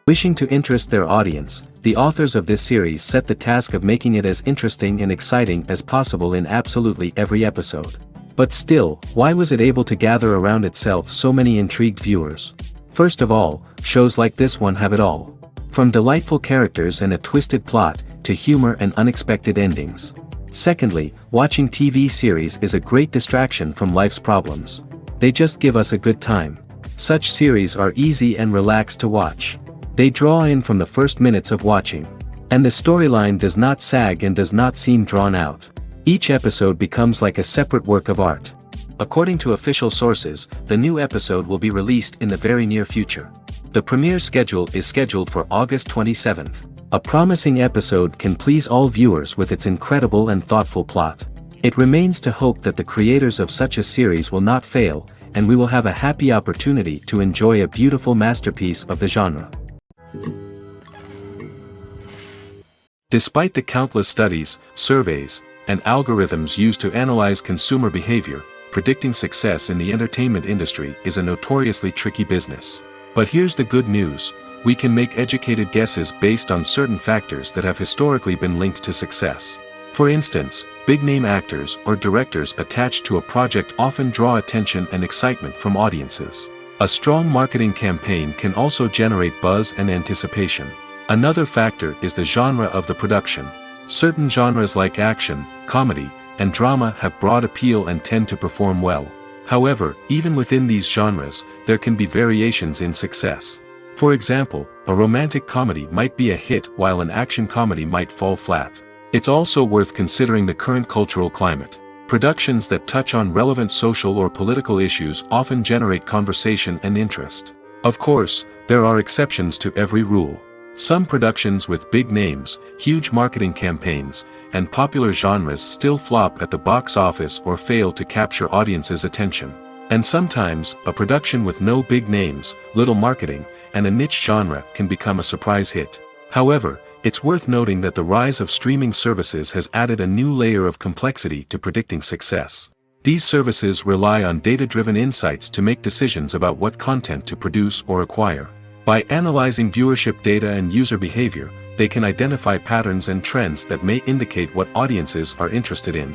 Wishing to interest their audience, the authors of this series set the task of making it as interesting and exciting as possible in absolutely every episode. But still, why was it able to gather around itself so many intrigued viewers? First of all, shows like this one have it all. From delightful characters and a twisted plot, to humor and unexpected endings. Secondly, watching TV series is a great distraction from life's problems. They just give us a good time. Such series are easy and relaxed to watch. They draw in from the first minutes of watching. And the storyline does not sag and does not seem drawn out. Each episode becomes like a separate work of art. According to official sources, the new episode will be released in the very near future. The premiere schedule is scheduled for August 27th. A promising episode can please all viewers with its incredible and thoughtful plot. It remains to hope that the creators of such a series will not fail, and we will have a happy opportunity to enjoy a beautiful masterpiece of the genre. Despite the countless studies, surveys, and algorithms used to analyze consumer behavior, predicting success in the entertainment industry is a notoriously tricky business. But here's the good news: we can make educated guesses based on certain factors that have historically been linked to success. For instance, big-name actors or directors attached to a project often draw attention and excitement from audiences. A strong marketing campaign can also generate buzz and anticipation. Another factor is the genre of the production. Certain genres like action, comedy, and drama have broad appeal and tend to perform well. However, even within these genres, there can be variations in success. For example, a romantic comedy might be a hit while an action comedy might fall flat. It's also worth considering the current cultural climate. Productions that touch on relevant social or political issues often generate conversation and interest. Of course, there are exceptions to every rule. Some productions with big names, huge marketing campaigns, and popular genres still flop at the box office or fail to capture audiences' attention. And sometimes, a production with no big names, little marketing, and a niche genre can become a surprise hit. However, it's worth noting that the rise of streaming services has added a new layer of complexity to predicting success. These services rely on data-driven insights to make decisions about what content to produce or acquire. By analyzing viewership data and user behavior, they can identify patterns and trends that may indicate what audiences are interested in.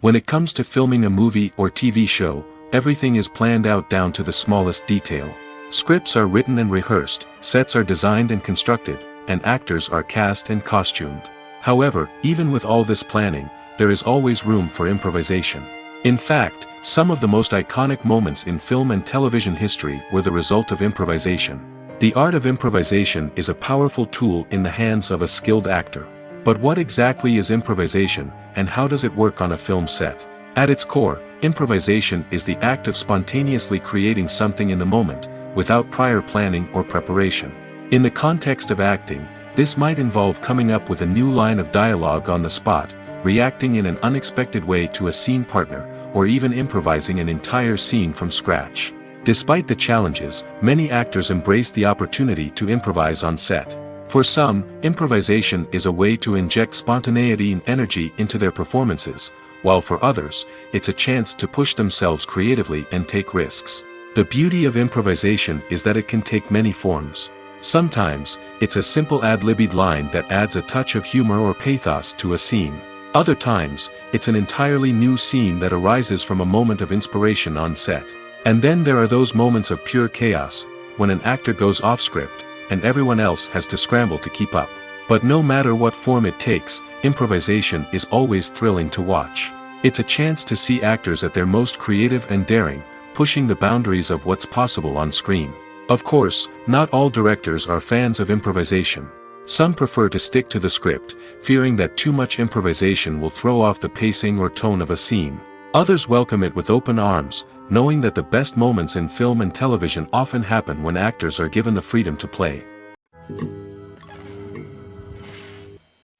When it comes to filming a movie or TV show, everything is planned out down to the smallest detail. Scripts are written and rehearsed, sets are designed and constructed, and actors are cast and costumed. However, even with all this planning, there is always room for improvisation. In fact, some of the most iconic moments in film and television history were the result of improvisation. The art of improvisation is a powerful tool in the hands of a skilled actor. But what exactly is improvisation, and how does it work on a film set? At its core, improvisation is the act of spontaneously creating something in the moment, without prior planning or preparation. In the context of acting, this might involve coming up with a new line of dialogue on the spot, reacting in an unexpected way to a scene partner, or even improvising an entire scene from scratch. Despite the challenges, many actors embrace the opportunity to improvise on set. For some, improvisation is a way to inject spontaneity and energy into their performances, while for others, it's a chance to push themselves creatively and take risks. The beauty of improvisation is that it can take many forms. Sometimes, it's a simple ad-libbed line that adds a touch of humor or pathos to a scene. Other times, it's an entirely new scene that arises from a moment of inspiration on set. And then there are those moments of pure chaos, when an actor goes off script, and everyone else has to scramble to keep up. But no matter what form it takes, improvisation is always thrilling to watch. It's a chance to see actors at their most creative and daring, pushing the boundaries of what's possible on screen. Of course, not all directors are fans of improvisation. Some prefer to stick to the script, fearing that too much improvisation will throw off the pacing or tone of a scene. Others welcome it with open arms, knowing that the best moments in film and television often happen when actors are given the freedom to play.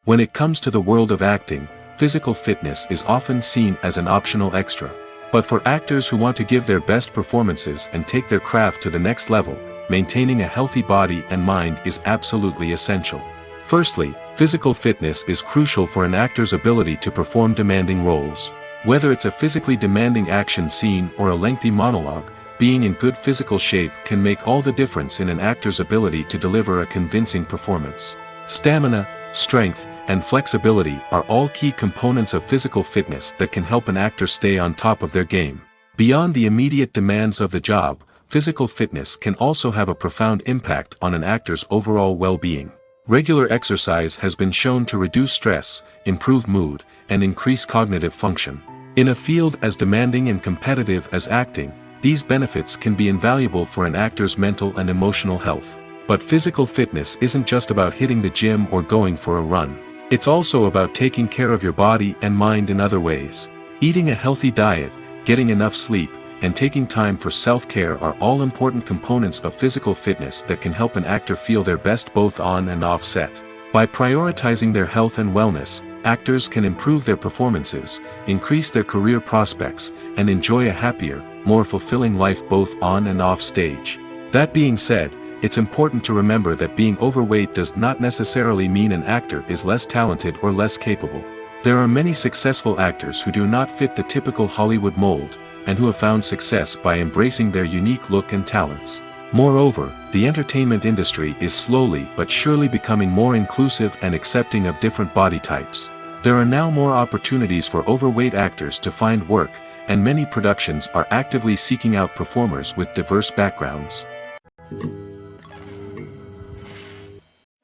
When it comes to the world of acting, physical fitness is often seen as an optional extra. But for actors who want to give their best performances and take their craft to the next level, maintaining a healthy body and mind is absolutely essential. Firstly, physical fitness is crucial for an actor's ability to perform demanding roles. Whether it's a physically demanding action scene or a lengthy monologue, being in good physical shape can make all the difference in an actor's ability to deliver a convincing performance. Stamina, strength, and flexibility are all key components of physical fitness that can help an actor stay on top of their game. Beyond the immediate demands of the job, physical fitness can also have a profound impact on an actor's overall well-being. Regular exercise has been shown to reduce stress, improve mood, and increase cognitive function. In a field as demanding and competitive as acting, these benefits can be invaluable for an actor's mental and emotional health. But physical fitness isn't just about hitting the gym or going for a run. It's also about taking care of your body and mind in other ways. Eating a healthy diet, getting enough sleep, and taking time for self-care are all important components of physical fitness that can help an actor feel their best both on and off set. By prioritizing their health and wellness, actors can improve their performances, increase their career prospects, and enjoy a happier, more fulfilling life both on and off stage. That being said, it's important to remember that being overweight does not necessarily mean an actor is less talented or less capable. There are many successful actors who do not fit the typical Hollywood mold, and who have found success by embracing their unique look and talents. Moreover, the entertainment industry is slowly but surely becoming more inclusive and accepting of different body types. There are now more opportunities for overweight actors to find work, and many productions are actively seeking out performers with diverse backgrounds.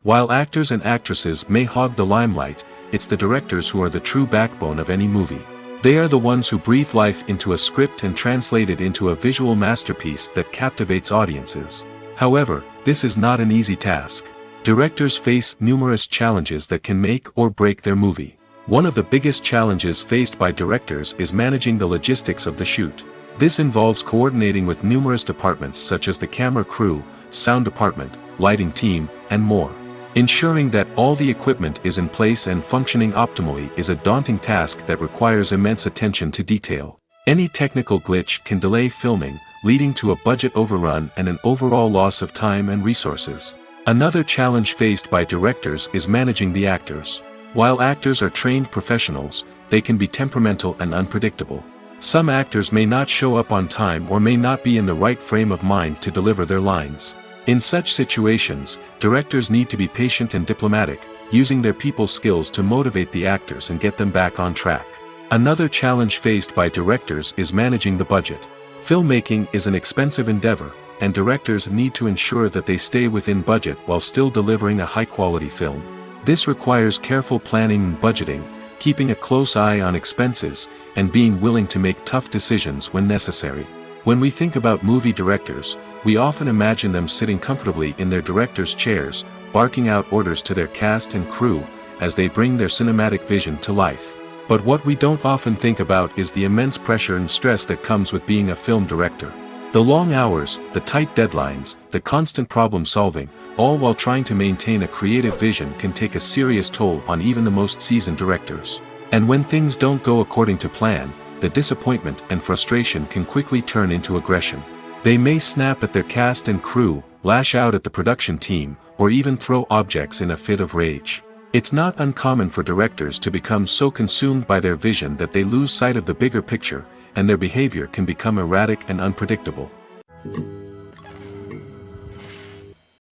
While actors and actresses may hog the limelight, it's the directors who are the true backbone of any movie. They are the ones who breathe life into a script and translate it into a visual masterpiece that captivates audiences. However, this is not an easy task. Directors face numerous challenges that can make or break their movie. One of the biggest challenges faced by directors is managing the logistics of the shoot. This involves coordinating with numerous departments such as the camera crew, sound department, lighting team, and more. Ensuring that all the equipment is in place and functioning optimally is a daunting task that requires immense attention to detail. Any technical glitch can delay filming, leading to a budget overrun and an overall loss of time and resources. Another challenge faced by directors is managing the actors. While actors are trained professionals, they can be temperamental and unpredictable. Some actors may not show up on time or may not be in the right frame of mind to deliver their lines. In such situations, directors need to be patient and diplomatic, using their people skills to motivate the actors and get them back on track. Another challenge faced by directors is managing the budget. Filmmaking is an expensive endeavor, and directors need to ensure that they stay within budget while still delivering a high-quality film. This requires careful planning and budgeting, keeping a close eye on expenses, and being willing to make tough decisions when necessary. When we think about movie directors, we often imagine them sitting comfortably in their director's chairs, barking out orders to their cast and crew, as they bring their cinematic vision to life. But what we don't often think about is the immense pressure and stress that comes with being a film director. The long hours, the tight deadlines, the constant problem solving, all while trying to maintain a creative vision can take a serious toll on even the most seasoned directors. And when things don't go according to plan, the disappointment and frustration can quickly turn into aggression. They may snap at their cast and crew, lash out at the production team, or even throw objects in a fit of rage. It's not uncommon for directors to become so consumed by their vision that they lose sight of the bigger picture, and their behavior can become erratic and unpredictable.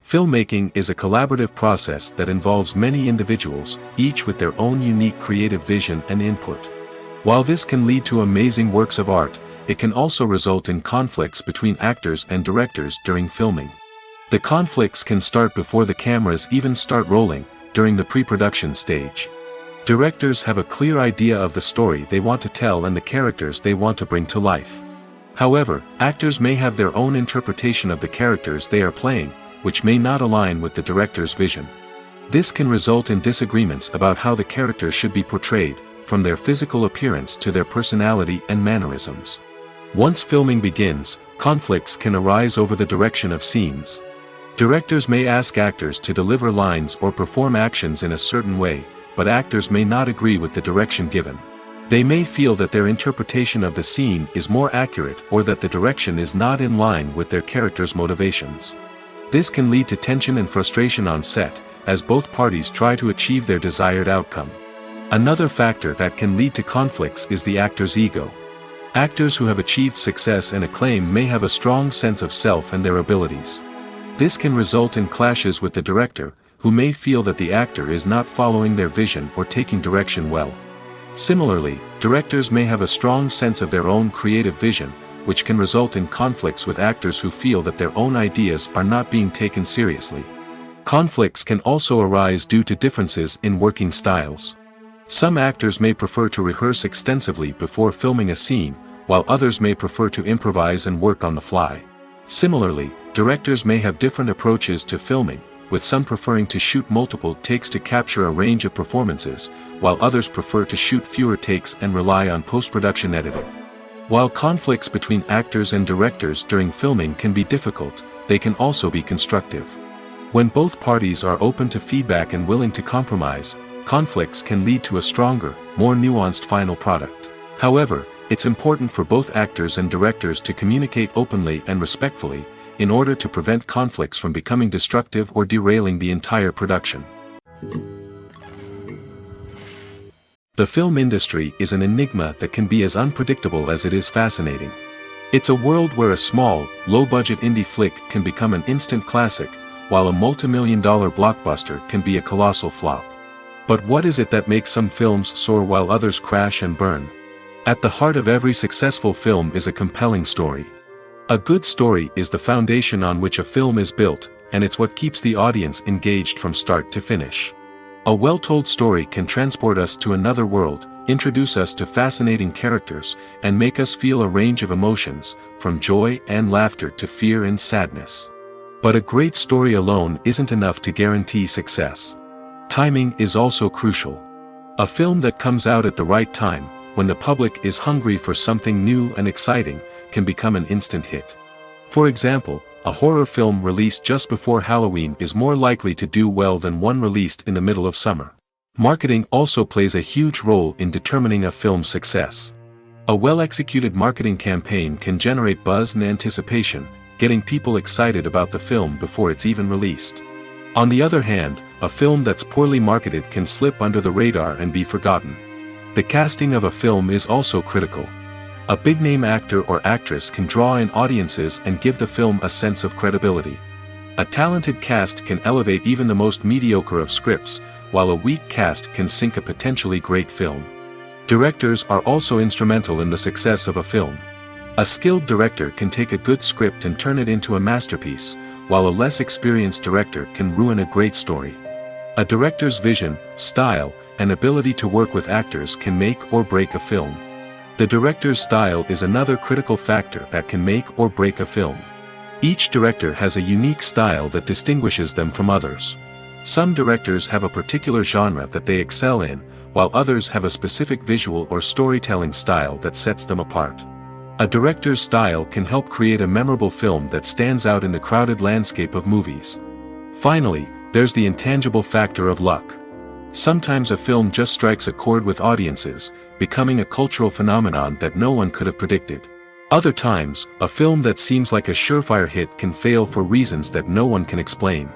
Filmmaking is a collaborative process that involves many individuals, each with their own unique creative vision and input. While this can lead to amazing works of art, it can also result in conflicts between actors and directors during filming. The conflicts can start before the cameras even start rolling, during the pre-production stage. Directors have a clear idea of the story they want to tell and the characters they want to bring to life. However, actors may have their own interpretation of the characters they are playing, which may not align with the director's vision. This can result in disagreements about how the characters should be portrayed, from their physical appearance to their personality and mannerisms. Once filming begins, conflicts can arise over the direction of scenes. Directors may ask actors to deliver lines or perform actions in a certain way, but actors may not agree with the direction given. They may feel that their interpretation of the scene is more accurate or that the direction is not in line with their character's motivations. This can lead to tension and frustration on set, as both parties try to achieve their desired outcome. Another factor that can lead to conflicts is the actor's ego. Actors who have achieved success and acclaim may have a strong sense of self and their abilities. This can result in clashes with the director, who may feel that the actor is not following their vision or taking direction well. Similarly, directors may have a strong sense of their own creative vision, which can result in conflicts with actors who feel that their own ideas are not being taken seriously. Conflicts can also arise due to differences in working styles. Some actors may prefer to rehearse extensively before filming a scene, while others may prefer to improvise and work on the fly. Similarly, directors may have different approaches to filming, with some preferring to shoot multiple takes to capture a range of performances, while others prefer to shoot fewer takes and rely on post-production editing. While conflicts between actors and directors during filming can be difficult, they can also be constructive. When both parties are open to feedback and willing to compromise, conflicts can lead to a stronger, more nuanced final product. However, it's important for both actors and directors to communicate openly and respectfully, in order to prevent conflicts from becoming destructive or derailing the entire production. The film industry is an enigma that can be as unpredictable as it is fascinating. It's a world where a small, low-budget indie flick can become an instant classic, while a multi-million-dollar blockbuster can be a colossal flop. But what is it that makes some films soar while others crash and burn? At the heart of every successful film is a compelling story. A good story is the foundation on which a film is built, and it's what keeps the audience engaged from start to finish. A well-told story can transport us to another world, introduce us to fascinating characters, and make us feel a range of emotions, from joy and laughter to fear and sadness. But a great story alone isn't enough to guarantee success. Timing is also crucial. A film that comes out at the right time, when the public is hungry for something new and exciting, can become an instant hit. For example, a horror film released just before Halloween is more likely to do well than one released in the middle of summer. Marketing also plays a huge role in determining a film's success. A well-executed marketing campaign can generate buzz and anticipation, getting people excited about the film before it's even released. On the other hand, a film that's poorly marketed can slip under the radar and be forgotten. The casting of a film is also critical. A big-name actor or actress can draw in audiences and give the film a sense of credibility. A talented cast can elevate even the most mediocre of scripts, while a weak cast can sink a potentially great film. Directors are also instrumental in the success of a film. A skilled director can take a good script and turn it into a masterpiece, while a less experienced director can ruin a great story. A director's vision, style, and ability to work with actors can make or break a film. The director's style is another critical factor that can make or break a film. Each director has a unique style that distinguishes them from others. Some directors have a particular genre that they excel in, while others have a specific visual or storytelling style that sets them apart. A director's style can help create a memorable film that stands out in the crowded landscape of movies. Finally, there's the intangible factor of luck. Sometimes a film just strikes a chord with audiences, becoming a cultural phenomenon that no one could have predicted. Other times, a film that seems like a surefire hit can fail for reasons that no one can explain.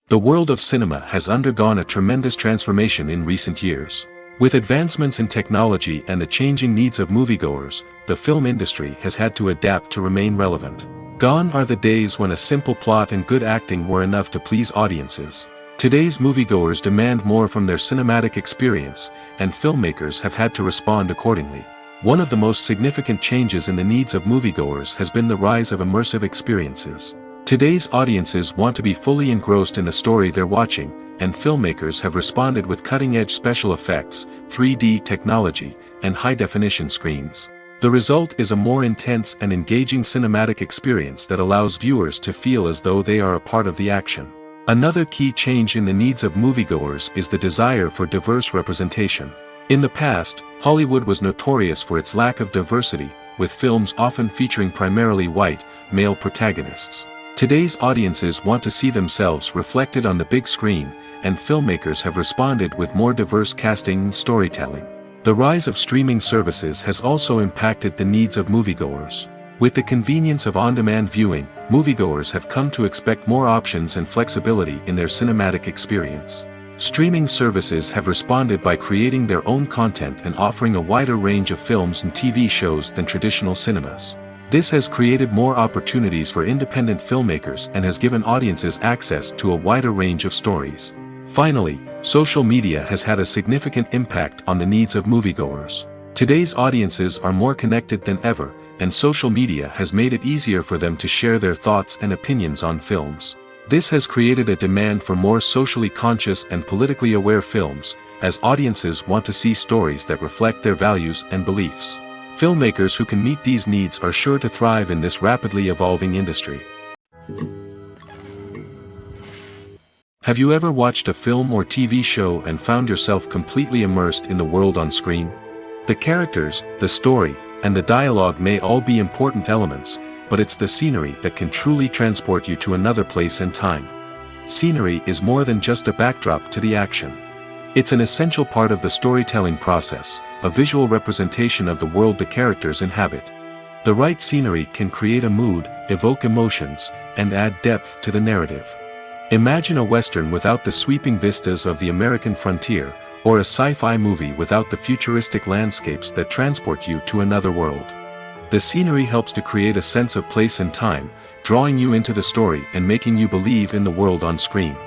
The world of cinema has undergone a tremendous transformation in recent years. With advancements in technology and the changing needs of moviegoers, the film industry has had to adapt to remain relevant. Gone are the days when a simple plot and good acting were enough to please audiences. Today's moviegoers demand more from their cinematic experience, and filmmakers have had to respond accordingly. One of the most significant changes in the needs of moviegoers has been the rise of immersive experiences. Today's audiences want to be fully engrossed in the story they're watching, and filmmakers have responded with cutting-edge special effects, 3D technology, and high-definition screens. The result is a more intense and engaging cinematic experience that allows viewers to feel as though they are a part of the action. Another key change in the needs of moviegoers is the desire for diverse representation. In the past, Hollywood was notorious for its lack of diversity, with films often featuring primarily white, male protagonists. Today's audiences want to see themselves reflected on the big screen, and filmmakers have responded with more diverse casting and storytelling. The rise of streaming services has also impacted the needs of moviegoers. With the convenience of on-demand viewing, moviegoers have come to expect more options and flexibility in their cinematic experience. Streaming services have responded by creating their own content and offering a wider range of films and TV shows than traditional cinemas. This has created more opportunities for independent filmmakers and has given audiences access to a wider range of stories. Finally, social media has had a significant impact on the needs of moviegoers. Today's audiences are more connected than ever, and social media has made it easier for them to share their thoughts and opinions on films. This has created a demand for more socially conscious and politically aware films, as audiences want to see stories that reflect their values and beliefs. Filmmakers who can meet these needs are sure to thrive in this rapidly evolving industry. Have you ever watched a film or TV show and found yourself completely immersed in the world on screen? The characters, the story, and the dialogue may all be important elements, but it's the scenery that can truly transport you to another place and time. Scenery is more than just a backdrop to the action. It's an essential part of the storytelling process, a visual representation of the world the characters inhabit. The right scenery can create a mood, evoke emotions, and add depth to the narrative. Imagine a Western without the sweeping vistas of the American frontier, or a sci-fi movie without the futuristic landscapes that transport you to another world. The scenery helps to create a sense of place and time, drawing you into the story and making you believe in the world on screen.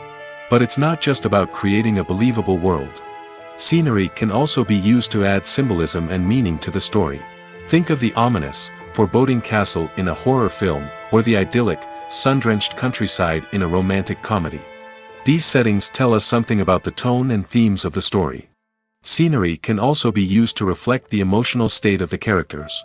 But it's not just about creating a believable world. Scenery can also be used to add symbolism and meaning to the story. Think of the ominous, foreboding castle in a horror film, or the idyllic, sun-drenched countryside in a romantic comedy. These settings tell us something about the tone and themes of the story. Scenery can also be used to reflect the emotional state of the characters.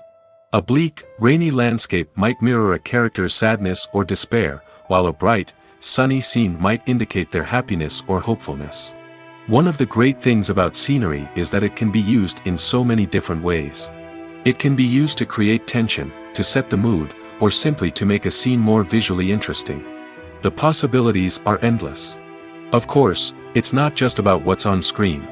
A bleak, rainy landscape might mirror a character's sadness or despair, while a bright, sunny scene might indicate their happiness or hopefulness. One of the great things about scenery is that it can be used in so many different ways. It can be used to create tension, to set the mood, or simply to make a scene more visually interesting. The possibilities are endless. Of course, it's not just about what's on screen.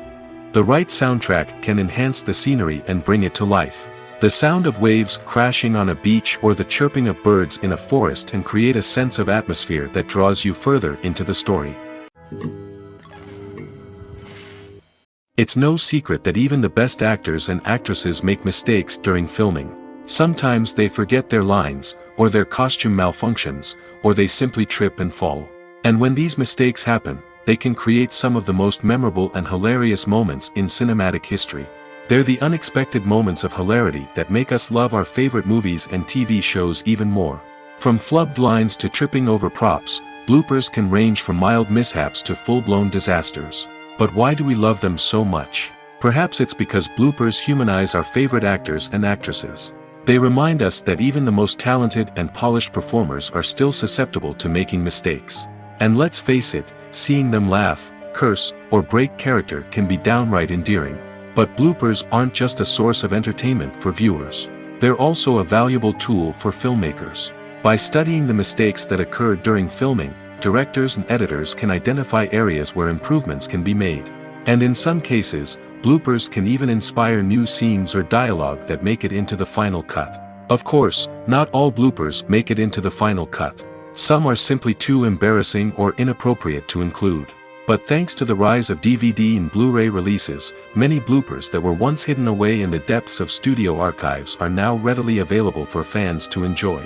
The right soundtrack can enhance the scenery and bring it to life. The sound of waves crashing on a beach or the chirping of birds in a forest can create a sense of atmosphere that draws you further into the story. It's no secret that even the best actors and actresses make mistakes during filming. Sometimes they forget their lines, or their costume malfunctions, or they simply trip and fall. And when these mistakes happen, they can create some of the most memorable and hilarious moments in cinematic history. They're the unexpected moments of hilarity that make us love our favorite movies and TV shows even more. From flubbed lines to tripping over props, bloopers can range from mild mishaps to full-blown disasters. But why do we love them so much? Perhaps it's because bloopers humanize our favorite actors and actresses. They remind us that even the most talented and polished performers are still susceptible to making mistakes. And let's face it, seeing them laugh, curse, or break character can be downright endearing. But bloopers aren't just a source of entertainment for viewers. They're also a valuable tool for filmmakers. By studying the mistakes that occurred during filming, directors and editors can identify areas where improvements can be made. And in some cases, bloopers can even inspire new scenes or dialogue that make it into the final cut. Of course, not all bloopers make it into the final cut. Some are simply too embarrassing or inappropriate to include. But thanks to the rise of DVD and Blu-ray releases, many bloopers that were once hidden away in the depths of studio archives are now readily available for fans to enjoy.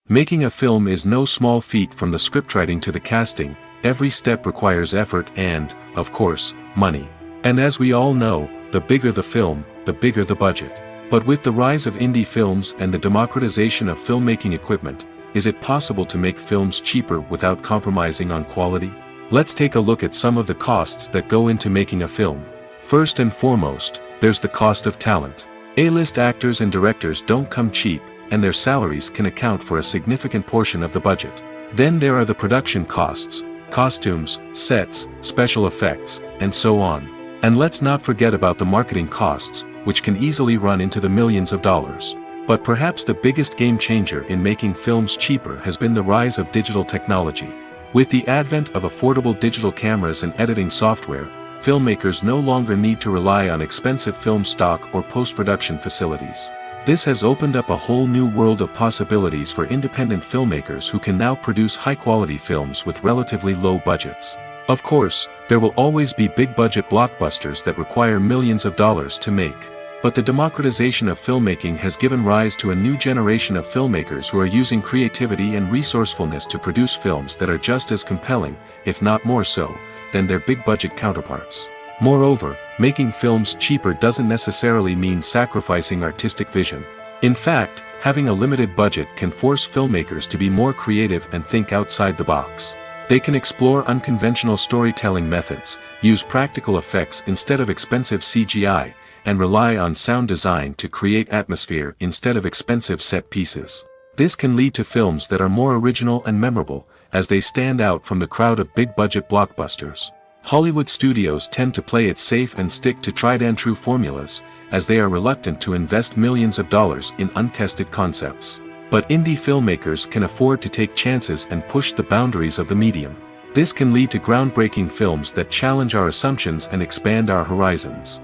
Making a film is no small feat. From the scriptwriting to the casting, every step requires effort and, of course, money. And as we all know, the bigger the film, the bigger the budget. But with the rise of indie films and the democratization of filmmaking equipment, is it possible to make films cheaper without compromising on quality? Let's take a look at some of the costs that go into making a film. First and foremost, there's the cost of talent. A-list actors and directors don't come cheap, and their salaries can account for a significant portion of the budget. Then there are the production costs, costumes, sets, special effects, and so on. And let's not forget about the marketing costs, which can easily run into the millions of dollars. But perhaps the biggest game changer in making films cheaper has been the rise of digital technology. With the advent of affordable digital cameras and editing software, filmmakers no longer need to rely on expensive film stock or post-production facilities. This has opened up a whole new world of possibilities for independent filmmakers who can now produce high-quality films with relatively low budgets. Of course, there will always be big-budget blockbusters that require millions of dollars to make. But the democratization of filmmaking has given rise to a new generation of filmmakers who are using creativity and resourcefulness to produce films that are just as compelling, if not more so, than their big-budget counterparts. Moreover, making films cheaper doesn't necessarily mean sacrificing artistic vision. In fact, having a limited budget can force filmmakers to be more creative and think outside the box. They can explore unconventional storytelling methods, use practical effects instead of expensive CGI, and rely on sound design to create atmosphere instead of expensive set pieces. This can lead to films that are more original and memorable, as they stand out from the crowd of big-budget blockbusters. Hollywood studios tend to play it safe and stick to tried-and-true formulas, as they are reluctant to invest millions of dollars in untested concepts. But indie filmmakers can afford to take chances and push the boundaries of the medium. This can lead to groundbreaking films that challenge our assumptions and expand our horizons.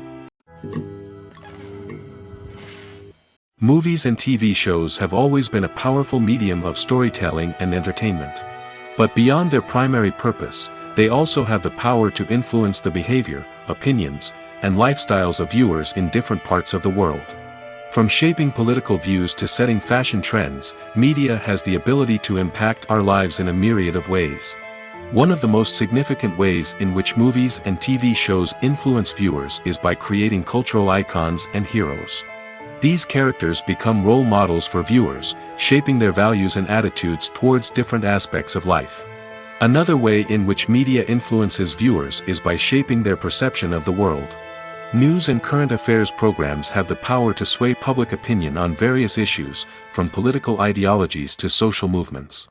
Movies and TV shows have always been a powerful medium of storytelling and entertainment. But beyond their primary purpose, they also have the power to influence the behavior, opinions, and lifestyles of viewers in different parts of the world. From shaping political views to setting fashion trends, media has the ability to impact our lives in a myriad of ways. One of the most significant ways in which movies and TV shows influence viewers is by creating cultural icons and heroes. These characters become role models for viewers, shaping their values and attitudes towards different aspects of life. Another way in which media influences viewers is by shaping their perception of the world. News and current affairs programs have the power to sway public opinion on various issues, from political ideologies to social movements.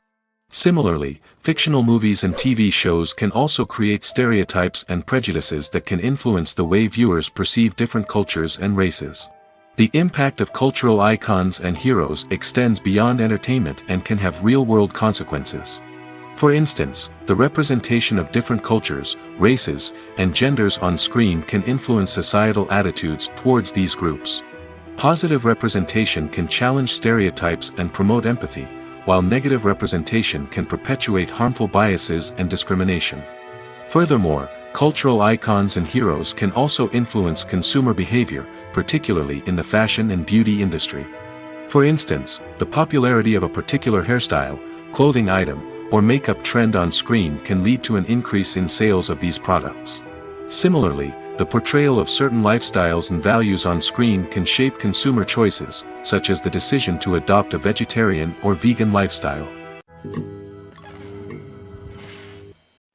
Similarly, fictional movies and TV shows can also create stereotypes and prejudices that can influence the way viewers perceive different cultures and races. The impact of cultural icons and heroes extends beyond entertainment and can have real-world consequences. For instance, the representation of different cultures, races, and genders on screen can influence societal attitudes towards these groups. Positive representation can challenge stereotypes and promote empathy, while negative representation can perpetuate harmful biases and discrimination. Furthermore, cultural icons and heroes can also influence consumer behavior, particularly in the fashion and beauty industry. For instance, the popularity of a particular hairstyle, clothing item, or makeup trend on screen can lead to an increase in sales of these products. Similarly, the portrayal of certain lifestyles and values on screen can shape consumer choices, such as the decision to adopt a vegetarian or vegan lifestyle.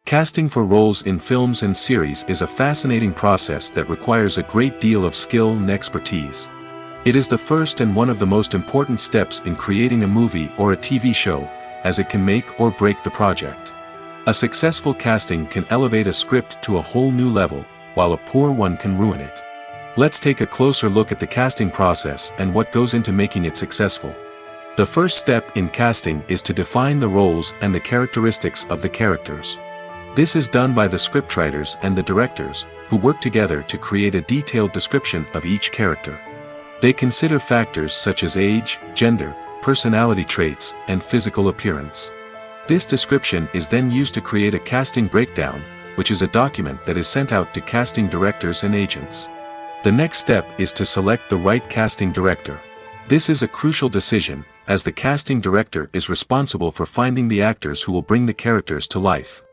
Casting for roles in films and series is a fascinating process that requires a great deal of skill and expertise. It is the first and one of the most important steps in creating a movie or a TV show, as it can make or break the project. A successful casting can elevate a script to a whole new level, while a poor one can ruin it. Let's take a closer look at the casting process and what goes into making it successful. The first step in casting is to define the roles and the characteristics of the characters. This is done by the scriptwriters and the directors, who work together to create a detailed description of each character. They consider factors such as age, gender, personality traits, and physical appearance. This description is then used to create a casting breakdown, which is a document that is sent out to casting directors and agents. The next step is to select the right casting director. This is a crucial decision, as the casting director is responsible for finding the actors who will bring the characters to life.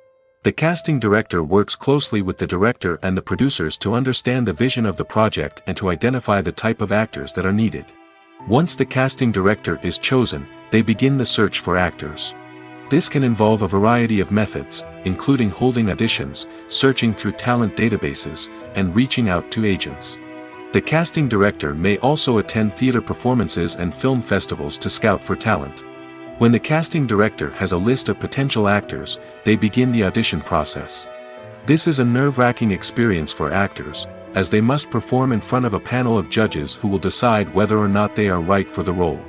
The casting director works closely with the director and the producers to understand the vision of the project and to identify the type of actors that are needed. Once the casting director is chosen, they begin the search for actors. This can involve a variety of methods, including holding auditions, searching through talent databases, and reaching out to agents. The casting director may also attend theater performances and film festivals to scout for talent. When the casting director has a list of potential actors, they begin the audition process. This is a nerve-wracking experience for actors, as they must perform in front of a panel of judges who will decide whether or not they are right for the role.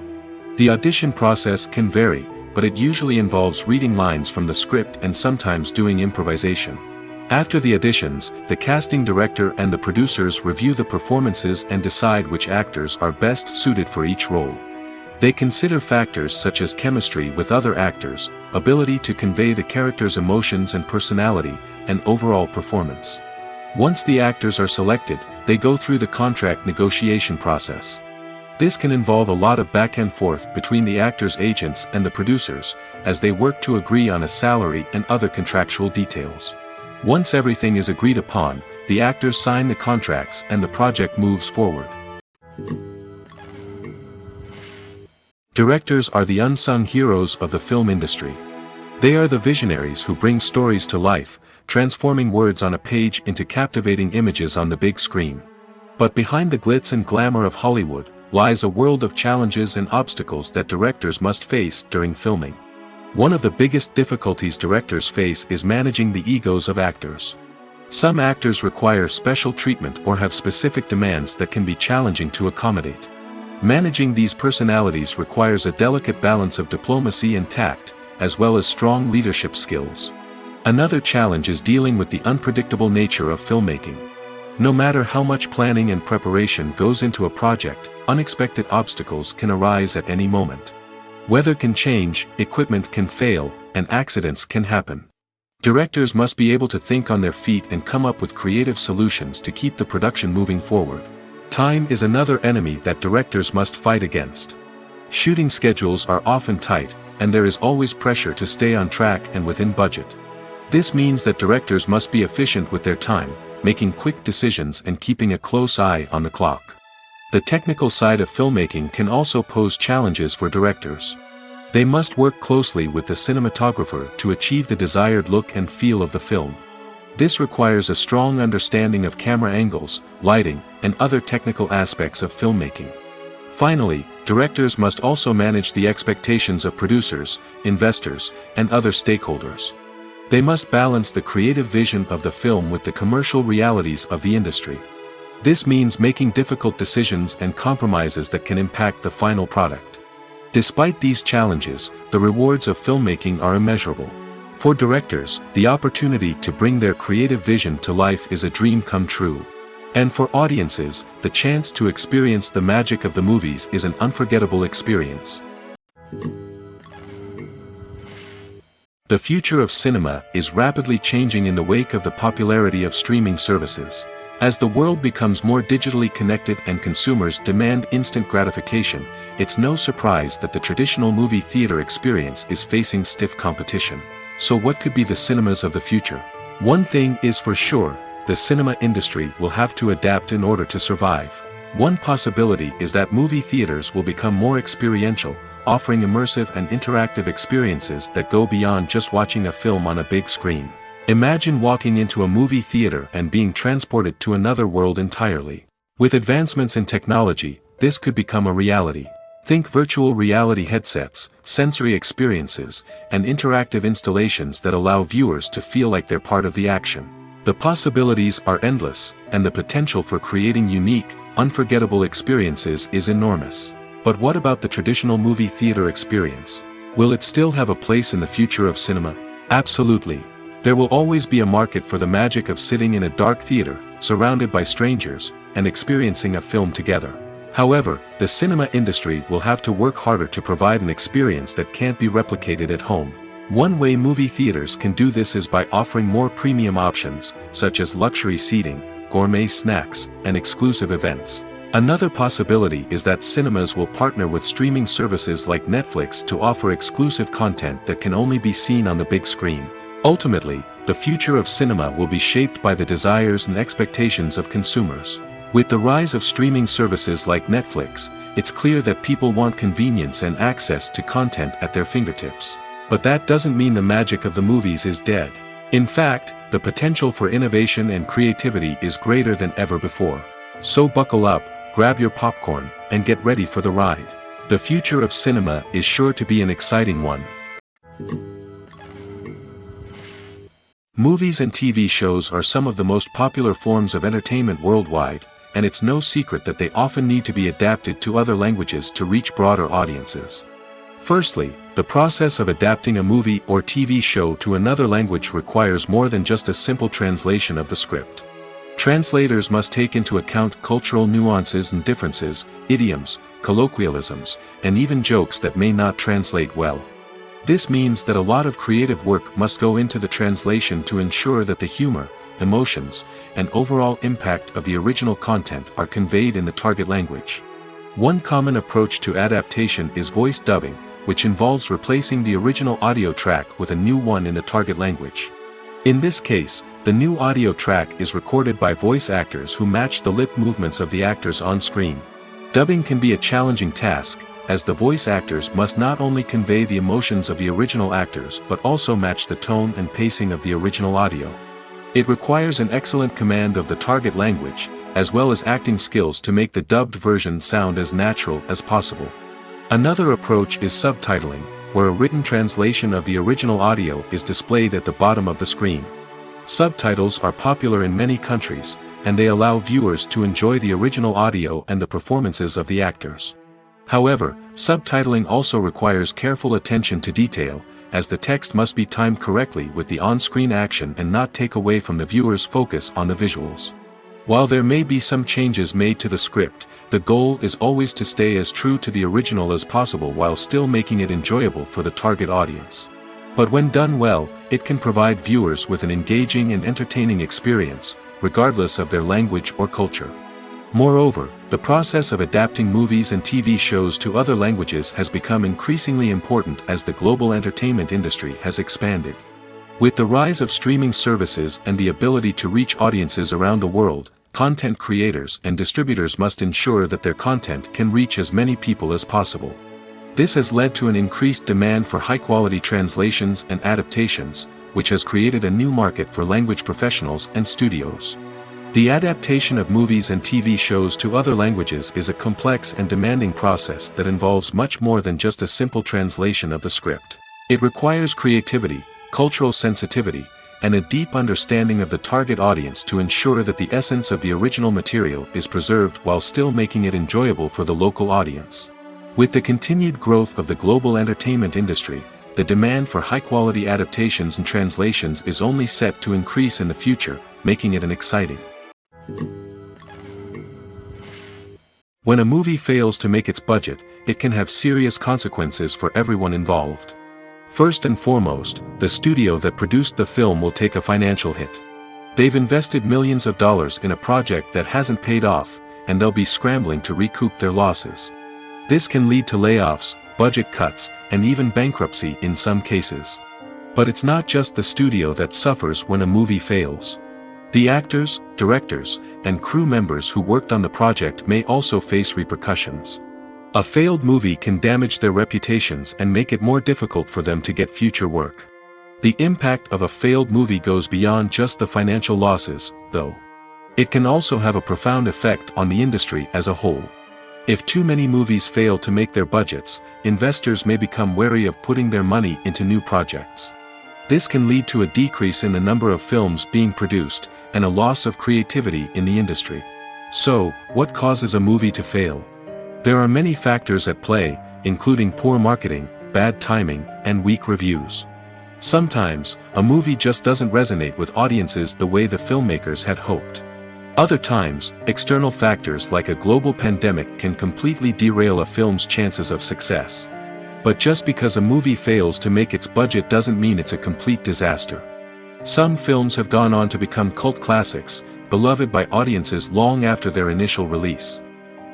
The audition process can vary, but it usually involves reading lines from the script and sometimes doing improvisation. After the auditions, the casting director and the producers review the performances and decide which actors are best suited for each role. They consider factors such as chemistry with other actors, ability to convey the character's emotions and personality, and overall performance. Once the actors are selected, they go through the contract negotiation process. This can involve a lot of back and forth between the actors' agents and the producers, as they work to agree on a salary and other contractual details. Once everything is agreed upon, the actors sign the contracts and the project moves forward. Directors are the unsung heroes of the film industry. They are the visionaries who bring stories to life, transforming words on a page into captivating images on the big screen. But behind the glitz and glamour of Hollywood, lies a world of challenges and obstacles that directors must face during filming. One of the biggest difficulties directors face is managing the egos of actors. Some actors require special treatment or have specific demands that can be challenging to accommodate. Managing these personalities requires a delicate balance of diplomacy and tact, as well as strong leadership skills. Another challenge is dealing with the unpredictable nature of filmmaking. No matter how much planning and preparation goes into a project, unexpected obstacles can arise at any moment. Weather can change, equipment can fail, and accidents can happen. Directors must be able to think on their feet and come up with creative solutions to keep the production moving forward. Time is another enemy that directors must fight against. Shooting schedules are often tight, and there is always pressure to stay on track and within budget. This means that directors must be efficient with their time, making quick decisions and keeping a close eye on the clock. The technical side of filmmaking can also pose challenges for directors. They must work closely with the cinematographer to achieve the desired look and feel of the film. This requires a strong understanding of camera angles, lighting, and other technical aspects of filmmaking. Finally, directors must also manage the expectations of producers, investors, and other stakeholders. They must balance the creative vision of the film with the commercial realities of the industry. This means making difficult decisions and compromises that can impact the final product. Despite these challenges, the rewards of filmmaking are immeasurable. For directors, the opportunity to bring their creative vision to life is a dream come true. And for audiences, the chance to experience the magic of the movies is an unforgettable experience. The future of cinema is rapidly changing in the wake of the popularity of streaming services. As the world becomes more digitally connected and consumers demand instant gratification, it's no surprise that the traditional movie theater experience is facing stiff competition. So what could be the cinemas of the future? One thing is for sure, the cinema industry will have to adapt in order to survive. One possibility is that movie theaters will become more experiential, offering immersive and interactive experiences that go beyond just watching a film on a big screen. Imagine walking into a movie theater and being transported to another world entirely. With advancements in technology, this could become a reality. Think virtual reality headsets, sensory experiences, and interactive installations that allow viewers to feel like they're part of the action. The possibilities are endless, and the potential for creating unique, unforgettable experiences is enormous. But what about the traditional movie theater experience? Will it still have a place in the future of cinema? Absolutely. There will always be a market for the magic of sitting in a dark theater, surrounded by strangers, and experiencing a film together. However, the cinema industry will have to work harder to provide an experience that can't be replicated at home. One way movie theaters can do this is by offering more premium options, such as luxury seating, gourmet snacks, and exclusive events. Another possibility is that cinemas will partner with streaming services like Netflix to offer exclusive content that can only be seen on the big screen. Ultimately, the future of cinema will be shaped by the desires and expectations of consumers. With the rise of streaming services like Netflix, it's clear that people want convenience and access to content at their fingertips. But that doesn't mean the magic of the movies is dead. In fact, the potential for innovation and creativity is greater than ever before. So buckle up, grab your popcorn, and get ready for the ride. The future of cinema is sure to be an exciting one. Movies and TV shows are some of the most popular forms of entertainment worldwide, and it's no secret that they often need to be adapted to other languages to reach broader audiences. Firstly, The process of adapting a movie or TV show to another language requires more than just a simple translation of the script. Translators must take into account cultural nuances and differences, idioms, colloquialisms, and even jokes that may not translate well. This means that a lot of creative work must go into the translation to ensure that the humor, emotions, and overall impact of the original content are conveyed in the target language. One common approach to adaptation is voice dubbing, which involves replacing the original audio track with a new one in the target language. In this case, the new audio track is recorded by voice actors who match the lip movements of the actors on screen. Dubbing can be a challenging task, as the voice actors must not only convey the emotions of the original actors but also match the tone and pacing of the original audio. It requires an excellent command of the target language, as well as acting skills to make the dubbed version sound as natural as possible. Another approach is subtitling, where a written translation of the original audio is displayed at the bottom of the screen. Subtitles are popular in many countries, and they allow viewers to enjoy the original audio and the performances of the actors. However, subtitling also requires careful attention to detail, as the text must be timed correctly with the on-screen action and not take away from the viewer's focus on the visuals. While there may be some changes made to the script, the goal is always to stay as true to the original as possible while still making it enjoyable for the target audience. But when done well, it can provide viewers with an engaging and entertaining experience, regardless of their language or culture. Moreover, the process of adapting movies and TV shows to other languages has become increasingly important as the global entertainment industry has expanded. With the rise of streaming services and the ability to reach audiences around the world, content creators and distributors must ensure that their content can reach as many people as possible. This has led to an increased demand for high-quality translations and adaptations, which has created a new market for language professionals and studios. The adaptation of movies and TV shows to other languages is a complex and demanding process that involves much more than just a simple translation of the script. It requires creativity, cultural sensitivity, and a deep understanding of the target audience to ensure that the essence of the original material is preserved while still making it enjoyable for the local audience. With the continued growth of the global entertainment industry, the demand for high-quality adaptations and translations is only set to increase in the future, making it exciting. When a movie fails to make its budget, it can have serious consequences for everyone involved. First and foremost, the studio that produced the film will take a financial hit. They've invested millions of dollars in a project that hasn't paid off, and they'll be scrambling to recoup their losses. This can lead to layoffs, budget cuts, and even bankruptcy in some cases. But it's not just the studio that suffers when a movie fails. The actors, directors, and crew members who worked on the project may also face repercussions. A failed movie can damage their reputations and make it more difficult for them to get future work. The impact of a failed movie goes beyond just the financial losses, though. It can also have a profound effect on the industry as a whole. If too many movies fail to make their budgets, investors may become wary of putting their money into new projects. This can lead to a decrease in the number of films being produced, and a loss of creativity in the industry. So, what causes a movie to fail? There are many factors at play, including poor marketing, bad timing, and weak reviews. Sometimes, a movie just doesn't resonate with audiences the way the filmmakers had hoped. Other times, external factors like a global pandemic can completely derail a film's chances of success. But just because a movie fails to make its budget doesn't mean it's a complete disaster. Some films have gone on to become cult classics, beloved by audiences long after their initial release.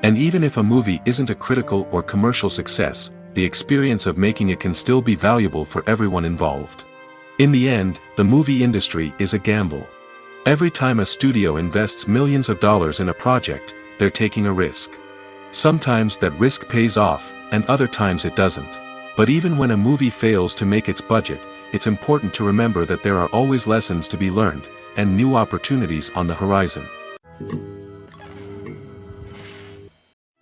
And even if a movie isn't a critical or commercial success, the experience of making it can still be valuable for everyone involved. In the end, the movie industry is a gamble. Every time a studio invests millions of dollars in a project, they're taking a risk. Sometimes that risk pays off, and other times it doesn't. But even when a movie fails to make its budget, it's important to remember that there are always lessons to be learned, and new opportunities on the horizon.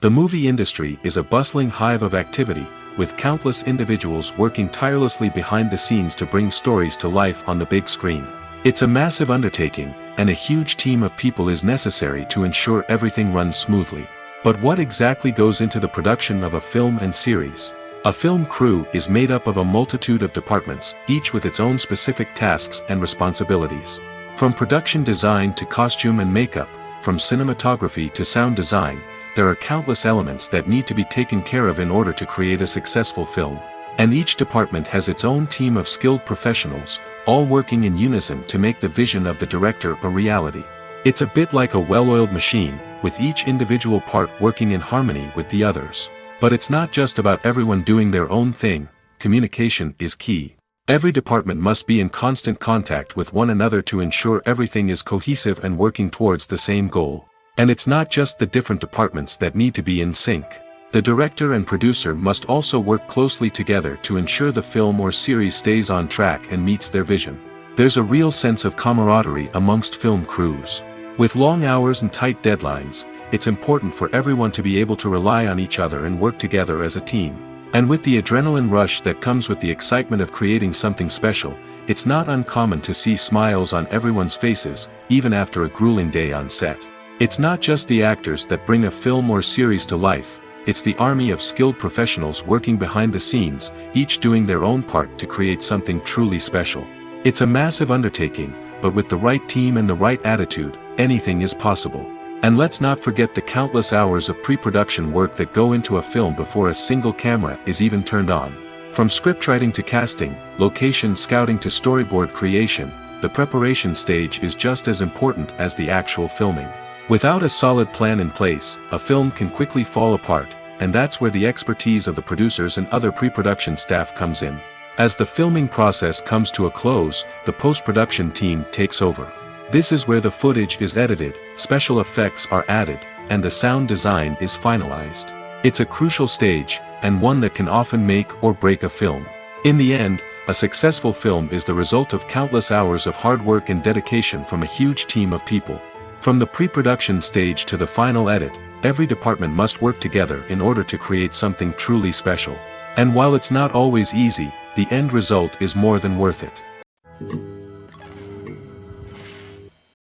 The movie industry is a bustling hive of activity, with countless individuals working tirelessly behind the scenes to bring stories to life on the big screen. It's a massive undertaking, and a huge team of people is necessary to ensure everything runs smoothly. But what exactly goes into the production of a film and series? A film crew is made up of a multitude of departments, each with its own specific tasks and responsibilities. From production design to costume and makeup, from cinematography to sound design, there are countless elements that need to be taken care of in order to create a successful film. And each department has its own team of skilled professionals, all working in unison to make the vision of the director a reality. It's a bit like a well-oiled machine, with each individual part working in harmony with the others. But it's not just about everyone doing their own thing. Communication is key. Every department must be in constant contact with one another to ensure everything is cohesive and working towards the same goal. And it's not just the different departments that need to be in sync. The director and producer must also work closely together to ensure the film or series stays on track and meets their vision. There's a real sense of camaraderie amongst film crews. With long hours and tight deadlines, it's important for everyone to be able to rely on each other and work together as a team. And with the adrenaline rush that comes with the excitement of creating something special, it's not uncommon to see smiles on everyone's faces, even after a grueling day on set. It's not just the actors that bring a film or series to life, it's the army of skilled professionals working behind the scenes, each doing their own part to create something truly special. It's a massive undertaking, but with the right team and the right attitude, anything is possible. And let's not forget the countless hours of pre-production work that go into a film before a single camera is even turned on. From scriptwriting to casting, location scouting to storyboard creation, the preparation stage is just as important as the actual filming. Without a solid plan in place, a film can quickly fall apart, and that's where the expertise of the producers and other pre-production staff comes in. As the filming process comes to a close, the post-production team takes over. This is where the footage is edited, special effects are added, and the sound design is finalized. It's a crucial stage, and one that can often make or break a film. In the end, a successful film is the result of countless hours of hard work and dedication from a huge team of people. From the pre-production stage to the final edit, every department must work together in order to create something truly special. And while it's not always easy, the end result is more than worth it.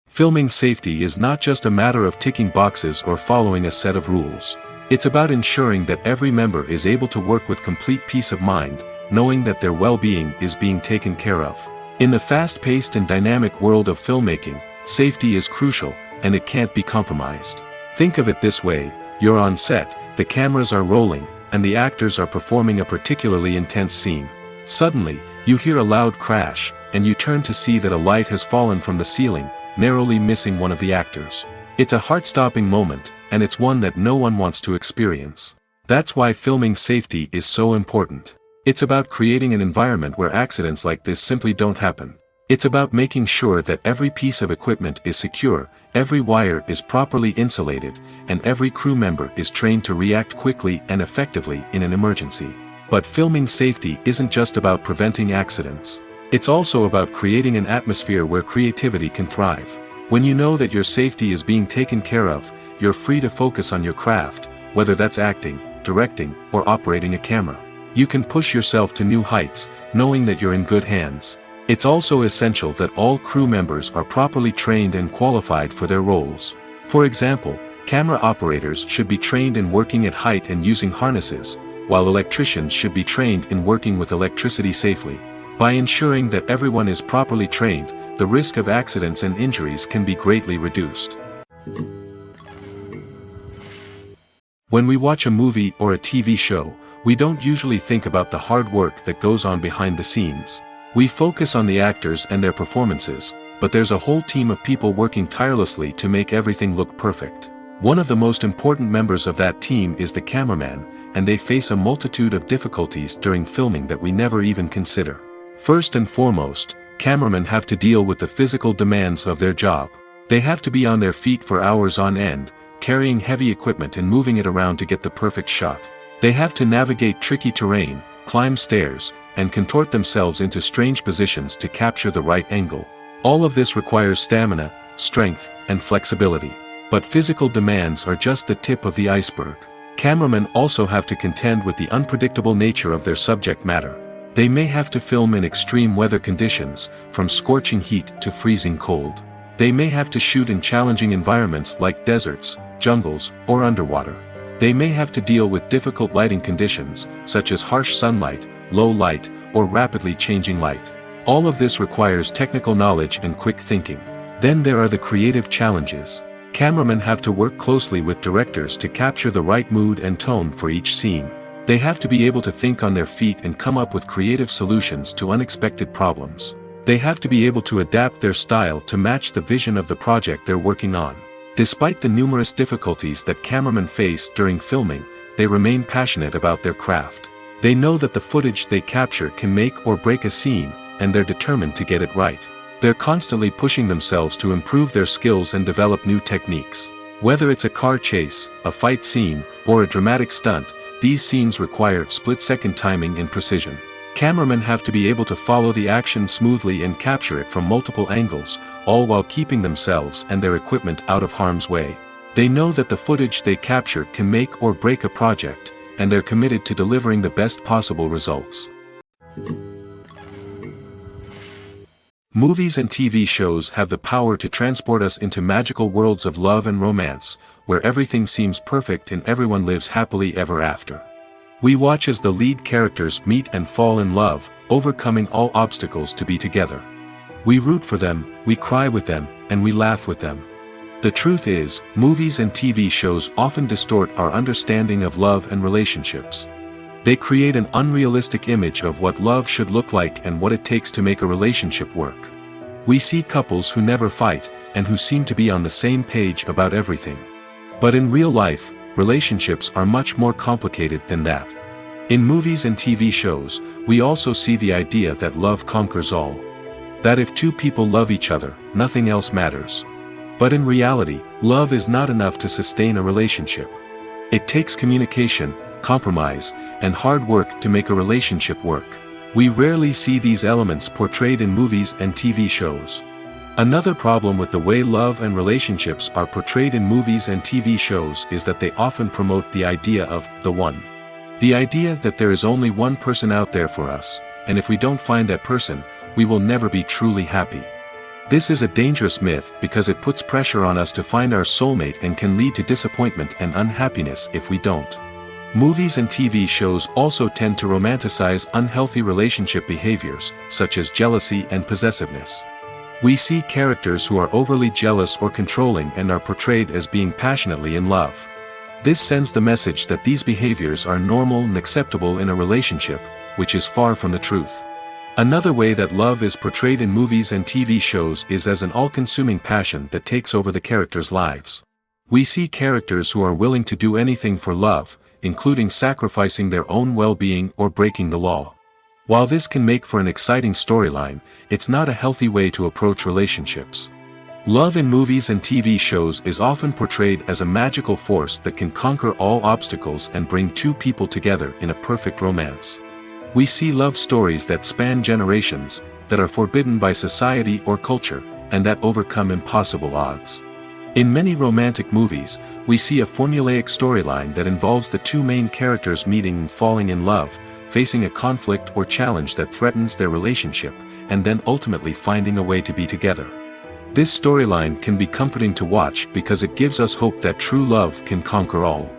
Filming safety is not just a matter of ticking boxes or following a set of rules. It's about ensuring that every member is able to work with complete peace of mind, knowing that their well-being is being taken care of. In the fast-paced and dynamic world of filmmaking, safety is crucial, and it can't be compromised. Think of it this way: you're on set, the cameras are rolling, and the actors are performing a particularly intense scene. Suddenly, you hear a loud crash, and you turn to see that a light has fallen from the ceiling, narrowly missing one of the actors. It's a heart-stopping moment, and it's one that no one wants to experience. That's why filming safety is so important. It's about creating an environment where accidents like this simply don't happen. It's about making sure that every piece of equipment is secure, every wire is properly insulated, and every crew member is trained to react quickly and effectively in an emergency. But filming safety isn't just about preventing accidents. It's also about creating an atmosphere where creativity can thrive. When you know that your safety is being taken care of, you're free to focus on your craft, whether that's acting, directing, or operating a camera. You can push yourself to new heights, knowing that you're in good hands. It's also essential that all crew members are properly trained and qualified for their roles. For example, camera operators should be trained in working at height and using harnesses, while electricians should be trained in working with electricity safely. By ensuring that everyone is properly trained, the risk of accidents and injuries can be greatly reduced. When we watch a movie or a TV show, we don't usually think about the hard work that goes on behind the scenes. We focus on the actors and their performances, but there's a whole team of people working tirelessly to make everything look perfect. One of the most important members of that team is the cameraman, and they face a multitude of difficulties during filming that we never even consider. First and foremost, cameramen have to deal with the physical demands of their job. They have to be on their feet for hours on end, carrying heavy equipment and moving it around to get the perfect shot. They have to navigate tricky terrain, climb stairs, and contort themselves into strange positions to capture the right angle. All of this requires stamina, strength, and flexibility. But physical demands are just the tip of the iceberg. Cameramen also have to contend with the unpredictable nature of their subject matter. They may have to film in extreme weather conditions, from scorching heat to freezing cold. They may have to shoot in challenging environments like deserts, jungles, or underwater. They may have to deal with difficult lighting conditions, such as harsh sunlight, low light, or rapidly changing light. All of this requires technical knowledge and quick thinking. Then there are the creative challenges. Cameramen have to work closely with directors to capture the right mood and tone for each scene. They have to be able to think on their feet and come up with creative solutions to unexpected problems. They have to be able to adapt their style to match the vision of the project they're working on. Despite the numerous difficulties that cameramen face during filming, they remain passionate about their craft. They know that the footage they capture can make or break a scene, and they're determined to get it right. They're constantly pushing themselves to improve their skills and develop new techniques. Whether it's a car chase, a fight scene, or a dramatic stunt, these scenes require split-second timing and precision. Cameramen have to be able to follow the action smoothly and capture it from multiple angles, all while keeping themselves and their equipment out of harm's way. They know that the footage they capture can make or break a project, and they're committed to delivering the best possible results. Movies and TV shows have the power to transport us into magical worlds of love and romance, where everything seems perfect and everyone lives happily ever after. We watch as the lead characters meet and fall in love, overcoming all obstacles to be together. We root for them, we cry with them, and we laugh with them. The truth is, movies and TV shows often distort our understanding of love and relationships. They create an unrealistic image of what love should look like and what it takes to make a relationship work. We see couples who never fight, and who seem to be on the same page about everything. But in real life, relationships are much more complicated than that. In movies and TV shows, we also see the idea that love conquers all. That if two people love each other, nothing else matters. But in reality, love is not enough to sustain a relationship. It takes communication, compromise, and hard work to make a relationship work. We rarely see these elements portrayed in movies and TV shows. Another problem with the way love and relationships are portrayed in movies and TV shows is that they often promote the idea of the one. The idea that there is only one person out there for us, and if we don't find that person, we will never be truly happy. This is a dangerous myth because it puts pressure on us to find our soulmate and can lead to disappointment and unhappiness if we don't. Movies and TV shows also tend to romanticize unhealthy relationship behaviors, such as jealousy and possessiveness. We see characters who are overly jealous or controlling and are portrayed as being passionately in love. This sends the message that these behaviors are normal and acceptable in a relationship, which is far from the truth. Another way that love is portrayed in movies and TV shows is as an all-consuming passion that takes over the characters' lives. We see characters who are willing to do anything for love, including sacrificing their own well-being or breaking the law. While this can make for an exciting storyline, it's not a healthy way to approach relationships. Love in movies and TV shows is often portrayed as a magical force that can conquer all obstacles and bring two people together in a perfect romance. We see love stories that span generations, that are forbidden by society or culture, and that overcome impossible odds. In many romantic movies, we see a formulaic storyline that involves the two main characters meeting and falling in love, facing a conflict or challenge that threatens their relationship, and then ultimately finding a way to be together. This storyline can be comforting to watch because it gives us hope that true love can conquer all.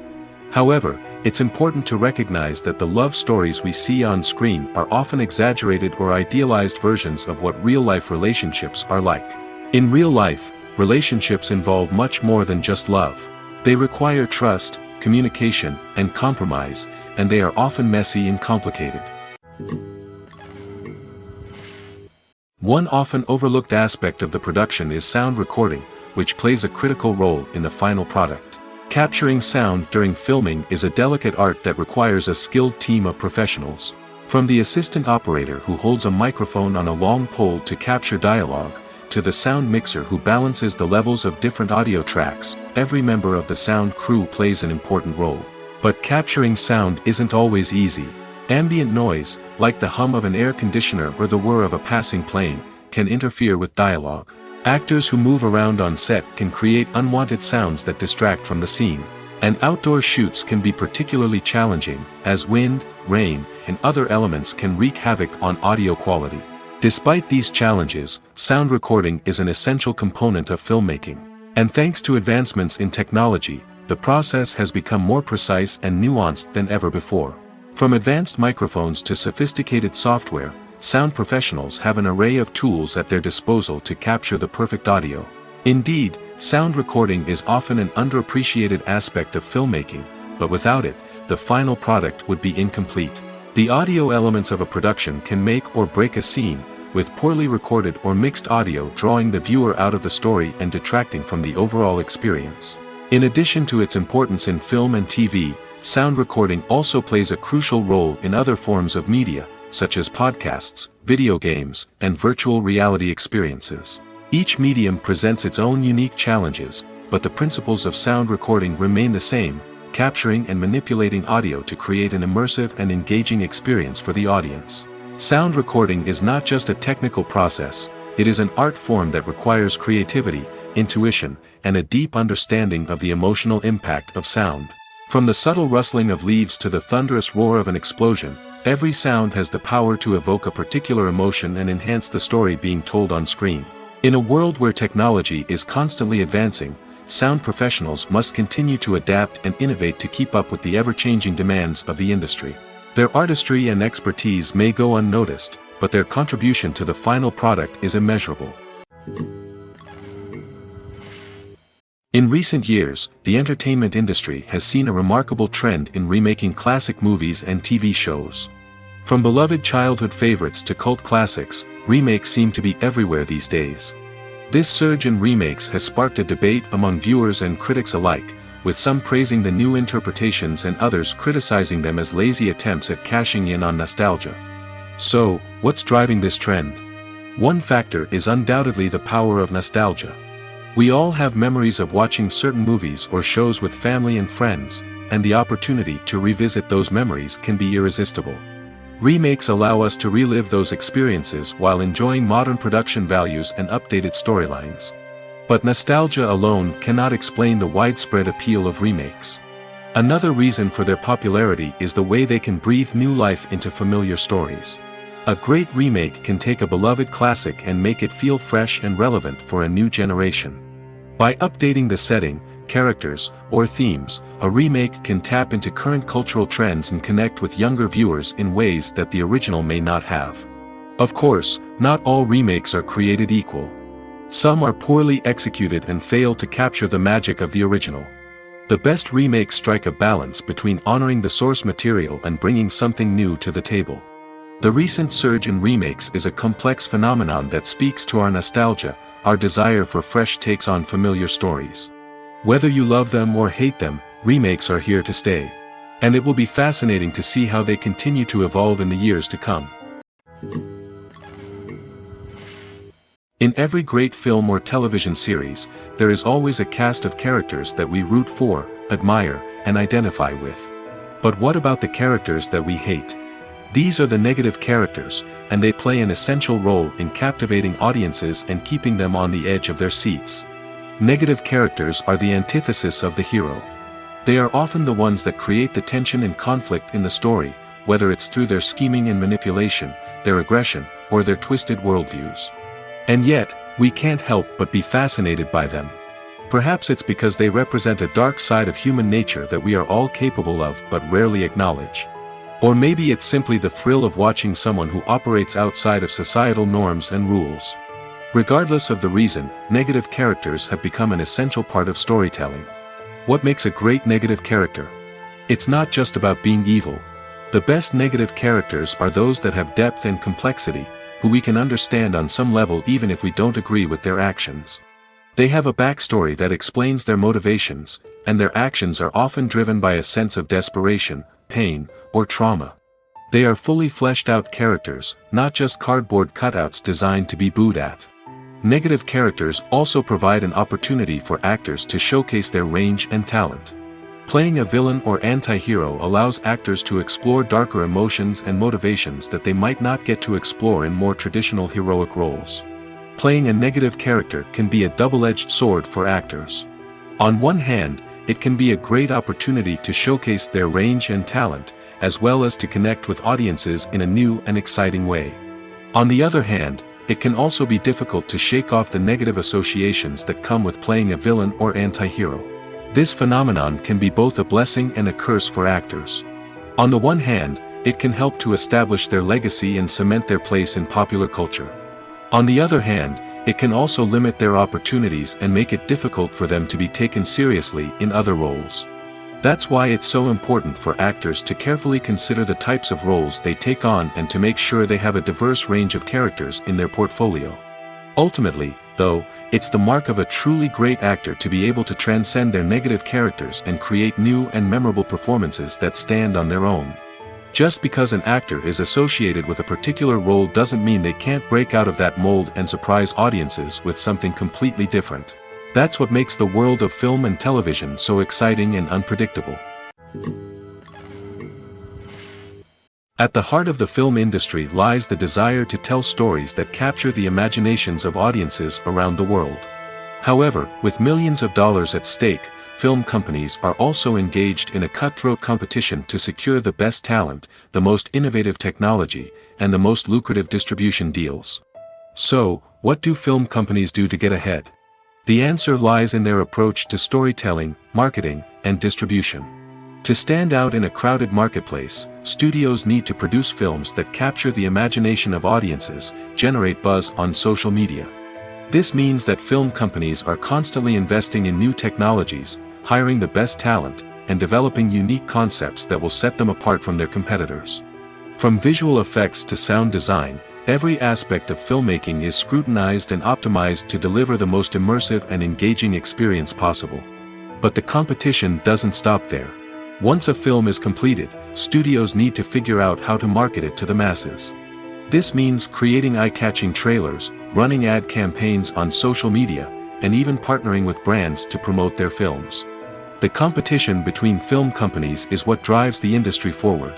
However, it's important to recognize that the love stories we see on screen are often exaggerated or idealized versions of what real-life relationships are like. In real life, relationships involve much more than just love. They require trust, communication, and compromise, and they are often messy and complicated. One often overlooked aspect of the production is sound recording, which plays a critical role in the final product. Capturing sound during filming is a delicate art that requires a skilled team of professionals. From the assistant operator who holds a microphone on a long pole to capture dialogue, to the sound mixer who balances the levels of different audio tracks, every member of the sound crew plays an important role. But capturing sound isn't always easy. Ambient noise, like the hum of an air conditioner or the whir of a passing plane, can interfere with dialogue. Actors who move around on set can create unwanted sounds that distract from the scene. And outdoor shoots can be particularly challenging, as wind, rain, and other elements can wreak havoc on audio quality. Despite these challenges, sound recording is an essential component of filmmaking. And thanks to advancements in technology, the process has become more precise and nuanced than ever before. From advanced microphones to sophisticated software, sound professionals have an array of tools at their disposal to capture the perfect audio. Indeed, sound recording is often an underappreciated aspect of filmmaking, but without it, the final product would be incomplete. The audio elements of a production can make or break a scene, with poorly recorded or mixed audio drawing the viewer out of the story and detracting from the overall experience. In addition to its importance in film and TV, sound recording also plays a crucial role in other forms of media, such as podcasts, video games, and virtual reality experiences. Each medium presents its own unique challenges, but the principles of sound recording remain the same, capturing and manipulating audio to create an immersive and engaging experience for the audience. Sound recording is not just a technical process, it is an art form that requires creativity, intuition, and a deep understanding of the emotional impact of sound. From the subtle rustling of leaves to the thunderous roar of an explosion, every sound has the power to evoke a particular emotion and enhance the story being told on screen. In a world where technology is constantly advancing, sound professionals must continue to adapt and innovate to keep up with the ever-changing demands of the industry. Their artistry and expertise may go unnoticed, but their contribution to the final product is immeasurable. In recent years, the entertainment industry has seen a remarkable trend in remaking classic movies and TV shows. From beloved childhood favorites to cult classics, remakes seem to be everywhere these days. This surge in remakes has sparked a debate among viewers and critics alike, with some praising the new interpretations and others criticizing them as lazy attempts at cashing in on nostalgia. So, what's driving this trend? One factor is undoubtedly the power of nostalgia. We all have memories of watching certain movies or shows with family and friends, and the opportunity to revisit those memories can be irresistible. Remakes allow us to relive those experiences while enjoying modern production values and updated storylines. But nostalgia alone cannot explain the widespread appeal of remakes. Another reason for their popularity is the way they can breathe new life into familiar stories. A great remake can take a beloved classic and make it feel fresh and relevant for a new generation. By updating the setting, characters, or themes, a remake can tap into current cultural trends and connect with younger viewers in ways that the original may not have. Of course, not all remakes are created equal. Some are poorly executed and fail to capture the magic of the original. The best remakes strike a balance between honoring the source material and bringing something new to the table. The recent surge in remakes is a complex phenomenon that speaks to our nostalgia, our desire for fresh takes on familiar stories. Whether you love them or hate them, remakes are here to stay. And it will be fascinating to see how they continue to evolve in the years to come. In every great film or television series, there is always a cast of characters that we root for, admire, and identify with. But what about the characters that we hate? These are the negative characters, and they play an essential role in captivating audiences and keeping them on the edge of their seats. Negative characters are the antithesis of the hero. They are often the ones that create the tension and conflict in the story, whether it's through their scheming and manipulation, their aggression, or their twisted worldviews. And yet, we can't help but be fascinated by them. Perhaps it's because they represent a dark side of human nature that we are all capable of but rarely acknowledge. Or maybe it's simply the thrill of watching someone who operates outside of societal norms and rules. Regardless of the reason, negative characters have become an essential part of storytelling. What makes a great negative character? It's not just about being evil. The best negative characters are those that have depth and complexity, who we can understand on some level even if we don't agree with their actions. They have a backstory that explains their motivations, and their actions are often driven by a sense of desperation, pain, or trauma. They are fully fleshed out characters, not just cardboard cutouts designed to be booed at. Negative characters also provide an opportunity for actors to showcase their range and talent. Playing a villain or anti-hero allows actors to explore darker emotions and motivations that they might not get to explore in more traditional heroic roles. Playing a negative character can be a double-edged sword for actors. On one hand, it can be a great opportunity to showcase their range and talent, as well as to connect with audiences in a new and exciting way. On the other hand, it can also be difficult to shake off the negative associations that come with playing a villain or anti-hero. This phenomenon can be both a blessing and a curse for actors. On the one hand, it can help to establish their legacy and cement their place in popular culture. On the other hand, it can also limit their opportunities and make it difficult for them to be taken seriously in other roles. That's why it's so important for actors to carefully consider the types of roles they take on and to make sure they have a diverse range of characters in their portfolio. Ultimately, though, it's the mark of a truly great actor to be able to transcend their negative characters and create new and memorable performances that stand on their own. Just because an actor is associated with a particular role doesn't mean they can't break out of that mold and surprise audiences with something completely different. That's what makes the world of film and television so exciting and unpredictable. At the heart of the film industry lies the desire to tell stories that capture the imaginations of audiences around the world. However, with millions of dollars at stake, film companies are also engaged in a cutthroat competition to secure the best talent, the most innovative technology, and the most lucrative distribution deals. So, what do film companies do to get ahead? The answer lies in their approach to storytelling, marketing, and distribution. To stand out in a crowded marketplace, studios need to produce films that capture the imagination of audiences, generate buzz on social media. This means that film companies are constantly investing in new technologies, hiring the best talent, and developing unique concepts that will set them apart from their competitors. From visual effects to sound design, every aspect of filmmaking is scrutinized and optimized to deliver the most immersive and engaging experience possible. But the competition doesn't stop there. Once a film is completed, studios need to figure out how to market it to the masses. This means creating eye-catching trailers, running ad campaigns on social media, and even partnering with brands to promote their films. The competition between film companies is what drives the industry forward.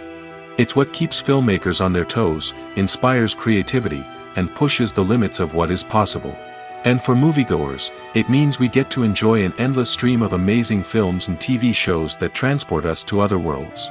It's what keeps filmmakers on their toes, inspires creativity, and pushes the limits of what is possible. And for moviegoers, it means we get to enjoy an endless stream of amazing films and TV shows that transport us to other worlds.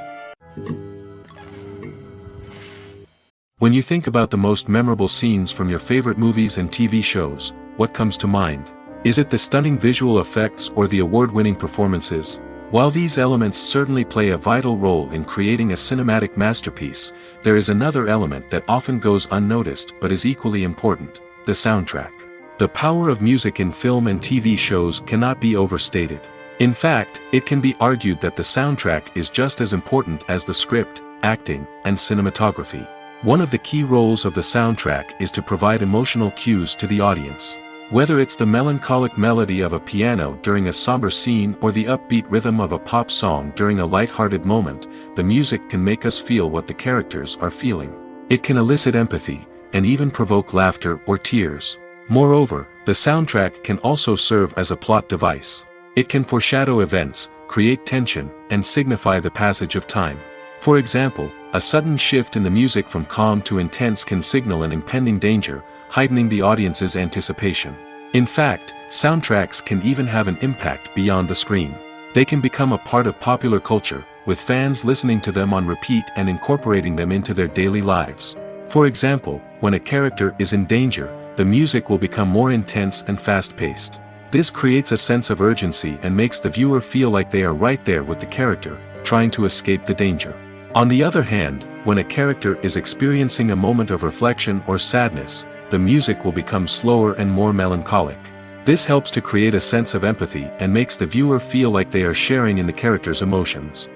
When you think about the most memorable scenes from your favorite movies and TV shows, what comes to mind? Is it the stunning visual effects or the award-winning performances? While these elements certainly play a vital role in creating a cinematic masterpiece, there is another element that often goes unnoticed but is equally important: the soundtrack. The power of music in film and TV shows cannot be overstated. In fact, it can be argued that the soundtrack is just as important as the script, acting, and cinematography. One of the key roles of the soundtrack is to provide emotional cues to the audience. Whether it's the melancholic melody of a piano during a somber scene or the upbeat rhythm of a pop song during a light-hearted moment, the music can make us feel what the characters are feeling. It can elicit empathy, and even provoke laughter or tears. Moreover, the soundtrack can also serve as a plot device. It can foreshadow events, create tension, and signify the passage of time. For example, a sudden shift in the music from calm to intense can signal an impending danger, heightening the audience's anticipation. In fact, soundtracks can even have an impact beyond the screen. They can become a part of popular culture, with fans listening to them on repeat and incorporating them into their daily lives. For example, when a character is in danger, the music will become more intense and fast-paced. This creates a sense of urgency and makes the viewer feel like they are right there with the character, trying to escape the danger. On the other hand, when a character is experiencing a moment of reflection or sadness, the music will become slower and more melancholic. This helps to create a sense of empathy and makes the viewer feel like they are sharing in the character's emotions.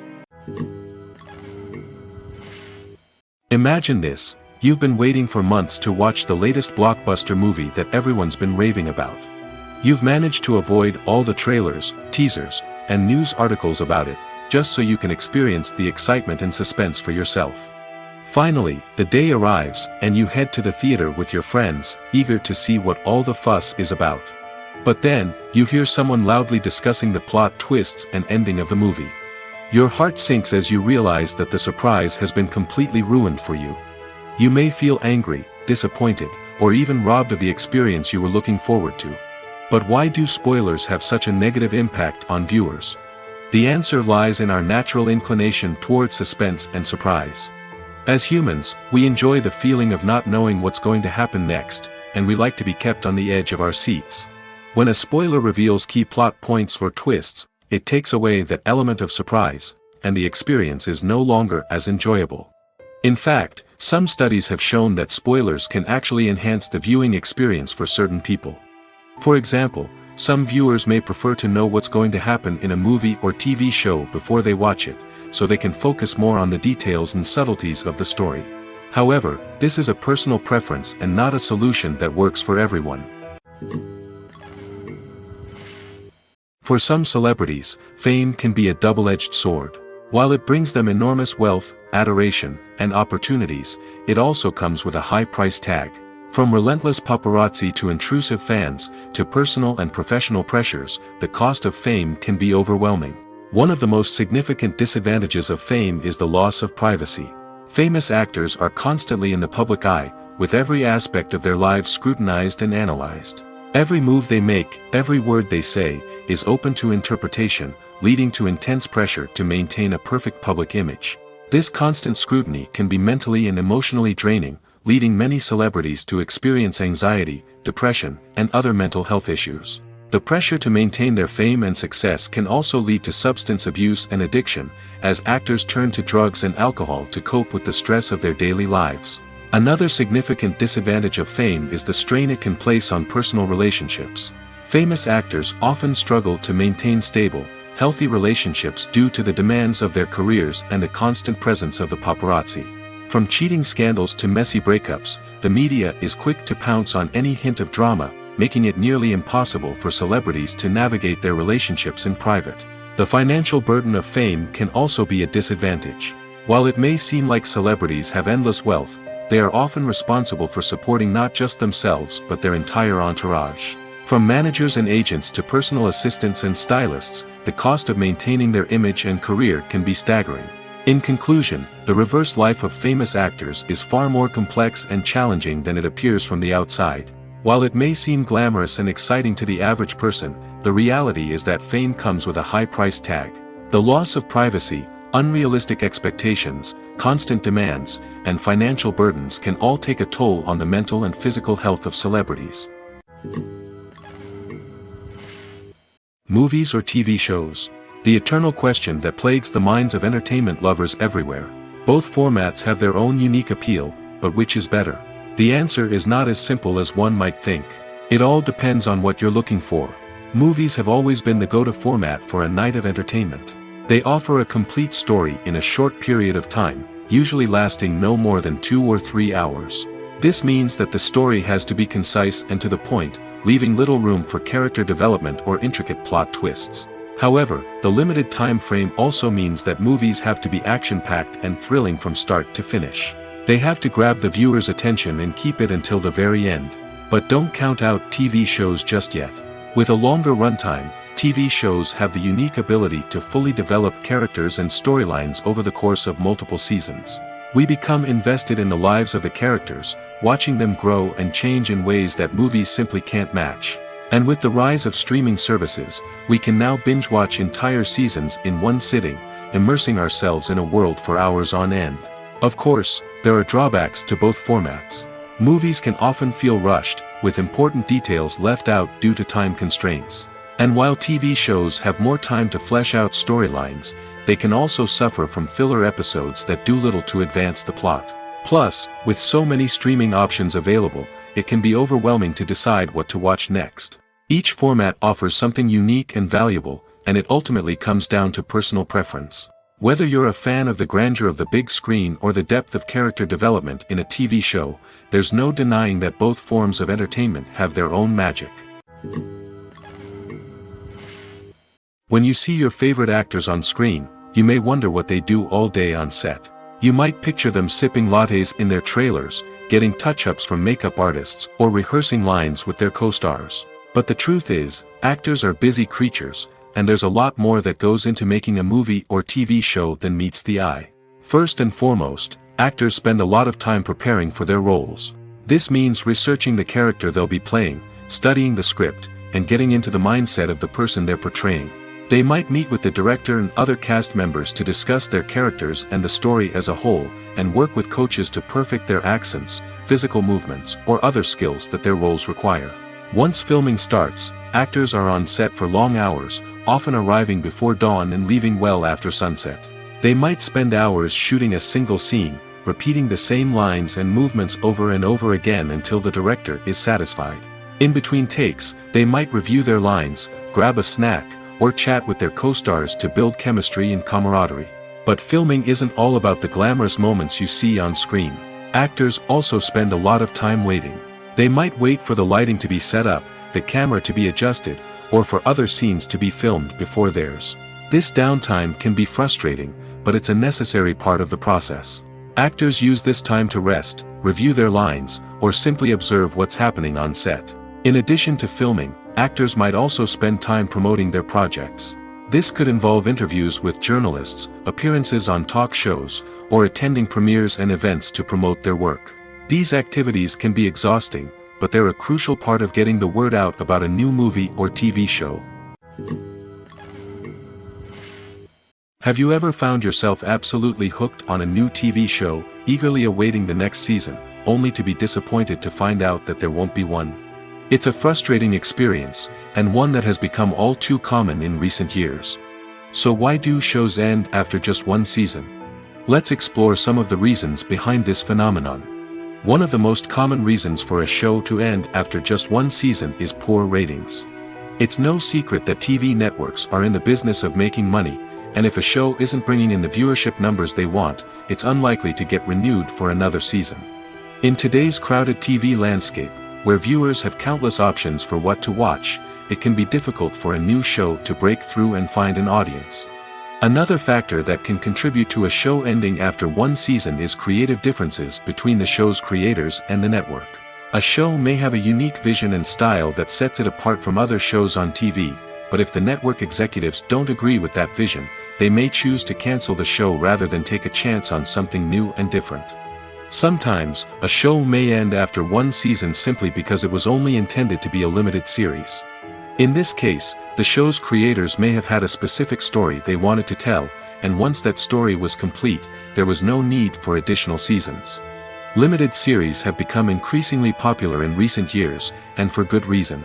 Imagine this: you've been waiting for months to watch the latest blockbuster movie that everyone's been raving about. You've managed to avoid all the trailers, teasers, and news articles about it, just so you can experience the excitement and suspense for yourself. Finally, the day arrives, and you head to the theater with your friends, eager to see what all the fuss is about. But then, you hear someone loudly discussing the plot twists and ending of the movie. Your heart sinks as you realize that the surprise has been completely ruined for you. You may feel angry, disappointed, or even robbed of the experience you were looking forward to. But why do spoilers have such a negative impact on viewers? The answer lies in our natural inclination toward suspense and surprise. As humans, we enjoy the feeling of not knowing what's going to happen next, and we like to be kept on the edge of our seats. When a spoiler reveals key plot points or twists, It takes away that element of surprise, and the experience is no longer as enjoyable. In fact, some studies have shown that spoilers can actually enhance the viewing experience for certain people. For example, some viewers may prefer to know what's going to happen in a movie or TV show before they watch it, so they can focus more on the details and subtleties of the story. However, this is a personal preference and not a solution that works for everyone. For some celebrities, fame can be a double-edged sword. While it brings them enormous wealth, adoration, and opportunities, it also comes with a high price tag. From relentless paparazzi to intrusive fans, to personal and professional pressures, the cost of fame can be overwhelming. One of the most significant disadvantages of fame is the loss of privacy. Famous actors are constantly in the public eye, with every aspect of their lives scrutinized and analyzed. Every move they make, every word they say, is open to interpretation, leading to intense pressure to maintain a perfect public image. This constant scrutiny can be mentally and emotionally draining, leading many celebrities to experience anxiety, depression, and other mental health issues. The pressure to maintain their fame and success can also lead to substance abuse and addiction, as actors turn to drugs and alcohol to cope with the stress of their daily lives. Another significant disadvantage of fame is the strain it can place on personal relationships. Famous actors often struggle to maintain stable, healthy relationships due to the demands of their careers and the constant presence of the paparazzi. From cheating scandals to messy breakups, the media is quick to pounce on any hint of drama, making it nearly impossible for celebrities to navigate their relationships in private. The financial burden of fame can also be a disadvantage. While it may seem like celebrities have endless wealth, they are often responsible for supporting not just themselves but their entire entourage. From managers and agents to personal assistants and stylists, the cost of maintaining their image and career can be staggering. In conclusion, the reverse life of famous actors is far more complex and challenging than it appears from the outside. While it may seem glamorous and exciting to the average person, the reality is that fame comes with a high price tag. The loss of privacy, unrealistic expectations, constant demands, and financial burdens can all take a toll on the mental and physical health of celebrities. Movies or TV shows? The eternal question that plagues the minds of entertainment lovers everywhere. Both formats have their own unique appeal, but which is better? The answer is not as simple as one might think. It all depends on what you're looking for. Movies have always been the go-to format for a night of entertainment. They offer a complete story in a short period of time, usually lasting no more than 2 or 3 hours. This means that the story has to be concise and to the point, leaving little room for character development or intricate plot twists. However, the limited time frame also means that movies have to be action-packed and thrilling from start to finish. They have to grab the viewer's attention and keep it until the very end. But don't count out TV shows just yet. With a longer runtime, TV shows have the unique ability to fully develop characters and storylines over the course of multiple seasons. We become invested in the lives of the characters, watching them grow and change in ways that movies simply can't match. And with the rise of streaming services, we can now binge-watch entire seasons in one sitting, immersing ourselves in a world for hours on end. Of course, there are drawbacks to both formats. Movies can often feel rushed, with important details left out due to time constraints. And while TV shows have more time to flesh out storylines, they can also suffer from filler episodes that do little to advance the plot. Plus, with so many streaming options available, it can be overwhelming to decide what to watch next. Each format offers something unique and valuable, and it ultimately comes down to personal preference. Whether you're a fan of the grandeur of the big screen or the depth of character development in a TV show, there's no denying that both forms of entertainment have their own magic. When you see your favorite actors on screen, you may wonder what they do all day on set. You might picture them sipping lattes in their trailers, getting touch-ups from makeup artists, or rehearsing lines with their co-stars. But the truth is, actors are busy creatures, and there's a lot more that goes into making a movie or TV show than meets the eye. First and foremost, actors spend a lot of time preparing for their roles. This means researching the character they'll be playing, studying the script, and getting into the mindset of the person they're portraying. They might meet with the director and other cast members to discuss their characters and the story as a whole, and work with coaches to perfect their accents, physical movements, or other skills that their roles require. Once filming starts, actors are on set for long hours, often arriving before dawn and leaving well after sunset. They might spend hours shooting a single scene, repeating the same lines and movements over and over again until the director is satisfied. In between takes, they might review their lines, grab a snack, or chat with their co-stars to build chemistry and camaraderie. But filming isn't all about the glamorous moments you see on screen. Actors also spend a lot of time waiting. They might wait for the lighting to be set up, the camera to be adjusted, or for other scenes to be filmed before theirs. This downtime can be frustrating, but it's a necessary part of the process. Actors use this time to rest, review their lines, or simply observe what's happening on set. In addition to filming, actors might also spend time promoting their projects. This could involve interviews with journalists, appearances on talk shows, or attending premieres and events to promote their work. These activities can be exhausting, but they're a crucial part of getting the word out about a new movie or TV show. Have you ever found yourself absolutely hooked on a new TV show, eagerly awaiting the next season, only to be disappointed to find out that there won't be one? It's a frustrating experience, and one that has become all too common in recent years. So why do shows end after just one season? Let's explore some of the reasons behind this phenomenon. One of the most common reasons for a show to end after just one season is poor ratings. It's no secret that TV networks are in the business of making money, and if a show isn't bringing in the viewership numbers they want, it's unlikely to get renewed for another season. In today's crowded TV landscape, where viewers have countless options for what to watch, it can be difficult for a new show to break through and find an audience. Another factor that can contribute to a show ending after one season is creative differences between the show's creators and the network. A show may have a unique vision and style that sets it apart from other shows on TV, but if the network executives don't agree with that vision, they may choose to cancel the show rather than take a chance on something new and different. Sometimes, a show may end after one season simply because it was only intended to be a limited series. In this case, the show's creators may have had a specific story they wanted to tell, and once that story was complete, there was no need for additional seasons. Limited series have become increasingly popular in recent years, and for good reason.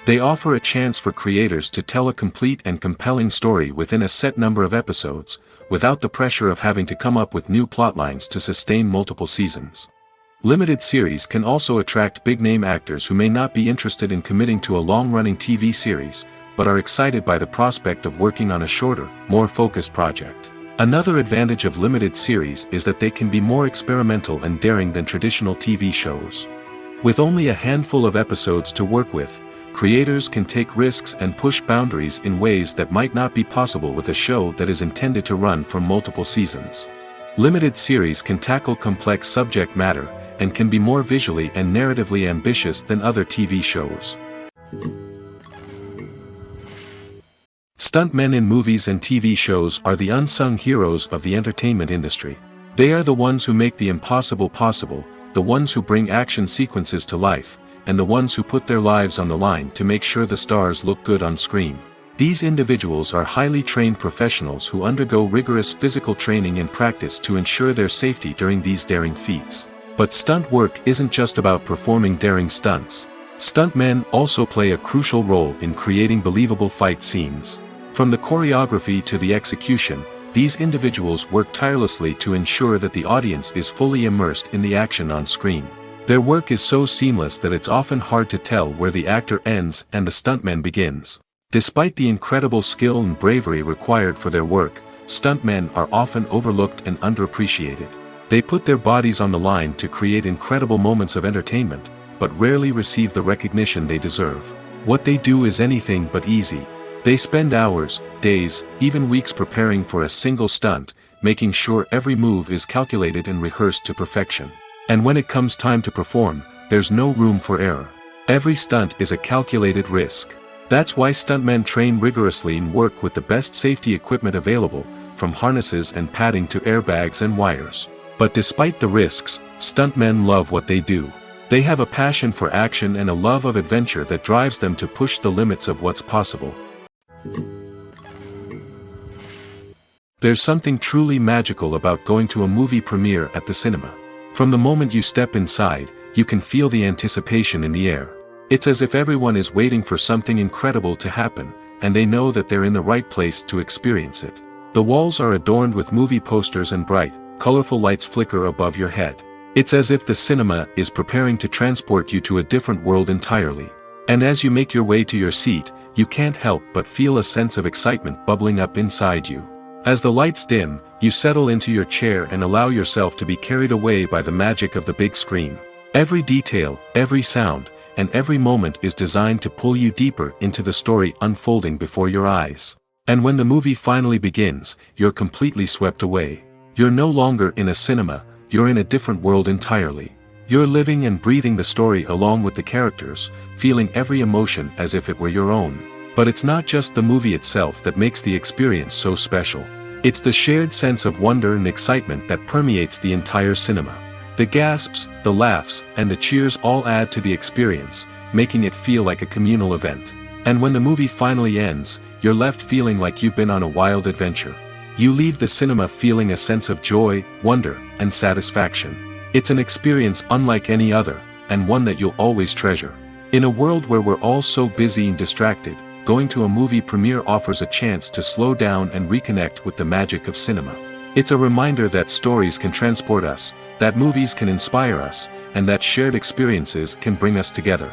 They offer a chance for creators to tell a complete and compelling story within a set number of episodes, without the pressure of having to come up with new plotlines to sustain multiple seasons. Limited series can also attract big-name actors who may not be interested in committing to a long-running TV series, but are excited by the prospect of working on a shorter, more focused project. Another advantage of limited series is that they can be more experimental and daring than traditional TV shows. With only a handful of episodes to work with, creators can take risks and push boundaries in ways that might not be possible with a show that is intended to run for multiple seasons. Limited series can tackle complex subject matter, and can be more visually and narratively ambitious than other TV shows. Stuntmen in movies and TV shows are the unsung heroes of the entertainment industry. They are the ones who make the impossible possible, the ones who bring action sequences to life, and the ones who put their lives on the line to make sure the stars look good on screen. These individuals are highly trained professionals who undergo rigorous physical training and practice to ensure their safety during these daring feats. But stunt work isn't just about performing daring stunts. Stuntmen also play a crucial role in creating believable fight scenes. From the choreography to the execution, these individuals work tirelessly to ensure that the audience is fully immersed in the action on screen. Their work is so seamless that it's often hard to tell where the actor ends and the stuntman begins. Despite the incredible skill and bravery required for their work, stuntmen are often overlooked and underappreciated. They put their bodies on the line to create incredible moments of entertainment, but rarely receive the recognition they deserve. What they do is anything but easy. They spend hours, days, even weeks preparing for a single stunt, making sure every move is calculated and rehearsed to perfection. And when it comes time to perform, there's no room for error. Every stunt is a calculated risk. That's why stuntmen train rigorously and work with the best safety equipment available, from harnesses and padding to airbags and wires. But despite the risks, stuntmen love what they do. They have a passion for action and a love of adventure that drives them to push the limits of what's possible. There's something truly magical about going to a movie premiere at the cinema. From the moment you step inside, you can feel the anticipation in the air. It's as if everyone is waiting for something incredible to happen, and they know that they're in the right place to experience it. The walls are adorned with movie posters and bright, colorful lights flicker above your head. It's as if the cinema is preparing to transport you to a different world entirely. And as you make your way to your seat, you can't help but feel a sense of excitement bubbling up inside you. As the lights dim, you settle into your chair and allow yourself to be carried away by the magic of the big screen. Every detail, every sound, and every moment is designed to pull you deeper into the story unfolding before your eyes. And when the movie finally begins, you're completely swept away. You're no longer in a cinema, you're in a different world entirely. You're living and breathing the story along with the characters, feeling every emotion as if it were your own. But it's not just the movie itself that makes the experience so special. It's the shared sense of wonder and excitement that permeates the entire cinema. The gasps, the laughs, and the cheers all add to the experience, making it feel like a communal event. And when the movie finally ends, you're left feeling like you've been on a wild adventure. You leave the cinema feeling a sense of joy, wonder, and satisfaction. It's an experience unlike any other, and one that you'll always treasure. In a world where we're all so busy and distracted, going to a movie premiere offers a chance to slow down and reconnect with the magic of cinema. It's a reminder that stories can transport us, that movies can inspire us, and that shared experiences can bring us together.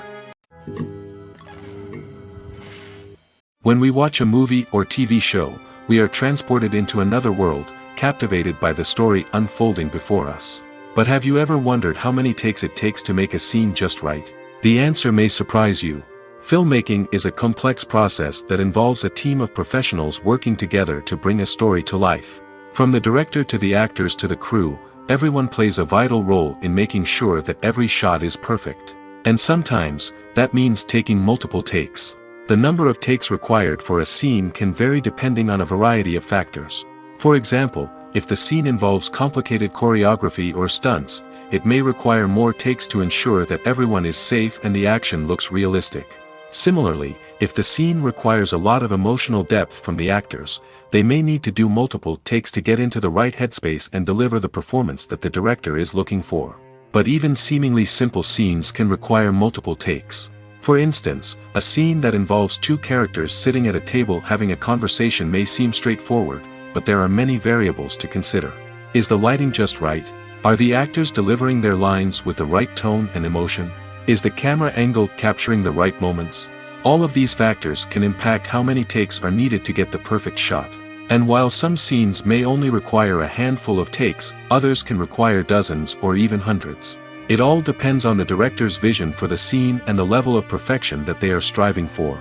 When we watch a movie or TV show, we are transported into another world, captivated by the story unfolding before us. But have you ever wondered how many takes it takes to make a scene just right? The answer may surprise you. Filmmaking is a complex process that involves a team of professionals working together to bring a story to life. From the director to the actors to the crew, everyone plays a vital role in making sure that every shot is perfect. And sometimes, that means taking multiple takes. The number of takes required for a scene can vary depending on a variety of factors. For example, if the scene involves complicated choreography or stunts, it may require more takes to ensure that everyone is safe and the action looks realistic. Similarly, if the scene requires a lot of emotional depth from the actors, they may need to do multiple takes to get into the right headspace and deliver the performance that the director is looking for. But even seemingly simple scenes can require multiple takes. For instance, a scene that involves two characters sitting at a table having a conversation may seem straightforward, but there are many variables to consider. Is the lighting just right? Are the actors delivering their lines with the right tone and emotion? Is the camera angle capturing the right moments? All of these factors can impact how many takes are needed to get the perfect shot. And while some scenes may only require a handful of takes, others can require dozens or even hundreds. It all depends on the director's vision for the scene and the level of perfection that they are striving for.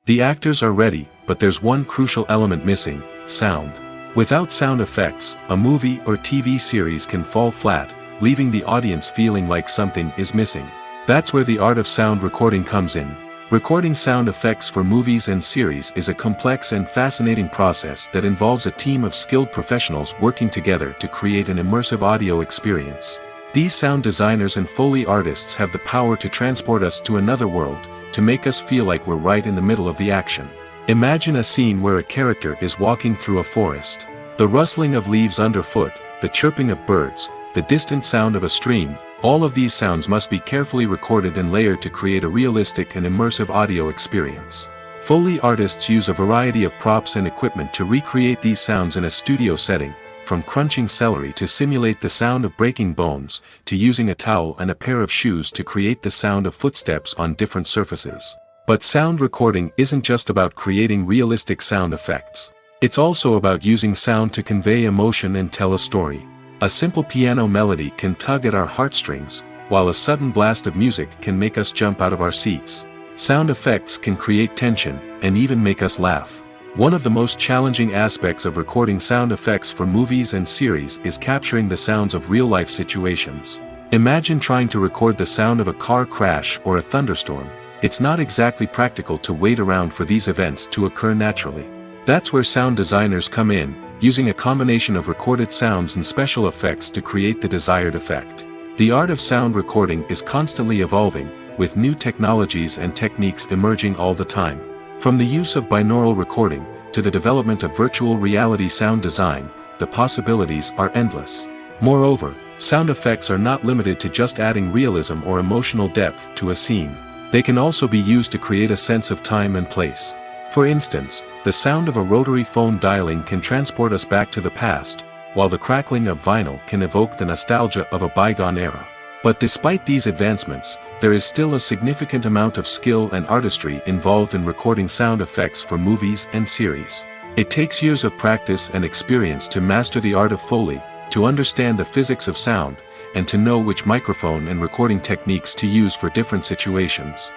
The actors are ready, but there's one crucial element missing: sound. Without sound effects, a movie or TV series can fall flat, leaving the audience feeling like something is missing. That's where the art of sound recording comes in. Recording sound effects for movies and series is a complex and fascinating process that involves a team of skilled professionals working together to create an immersive audio experience. These sound designers and Foley artists have the power to transport us to another world, to make us feel like we're right in the middle of the action. Imagine a scene where a character is walking through a forest. The rustling of leaves underfoot, the chirping of birds, the distant sound of a stream, all of these sounds must be carefully recorded and layered to create a realistic and immersive audio experience. Foley artists use a variety of props and equipment to recreate these sounds in a studio setting, from crunching celery to simulate the sound of breaking bones, to using a towel and a pair of shoes to create the sound of footsteps on different surfaces. But sound recording isn't just about creating realistic sound effects. It's also about using sound to convey emotion and tell a story. A simple piano melody can tug at our heartstrings, while a sudden blast of music can make us jump out of our seats. Sound effects can create tension, and even make us laugh. One of the most challenging aspects of recording sound effects for movies and series is capturing the sounds of real-life situations. Imagine trying to record the sound of a car crash or a thunderstorm. It's not exactly practical to wait around for these events to occur naturally. That's where sound designers come in, using a combination of recorded sounds and special effects to create the desired effect. The art of sound recording is constantly evolving, with new technologies and techniques emerging all the time. From the use of binaural recording, to the development of virtual reality sound design, the possibilities are endless. Moreover, sound effects are not limited to just adding realism or emotional depth to a scene. They can also be used to create a sense of time and place. For instance, the sound of a rotary phone dialing can transport us back to the past, while the crackling of vinyl can evoke the nostalgia of a bygone era. But despite these advancements, there is still a significant amount of skill and artistry involved in recording sound effects for movies and series. It takes years of practice and experience to master the art of Foley, to understand the physics of sound, and to know which microphone and recording techniques to use for different situations.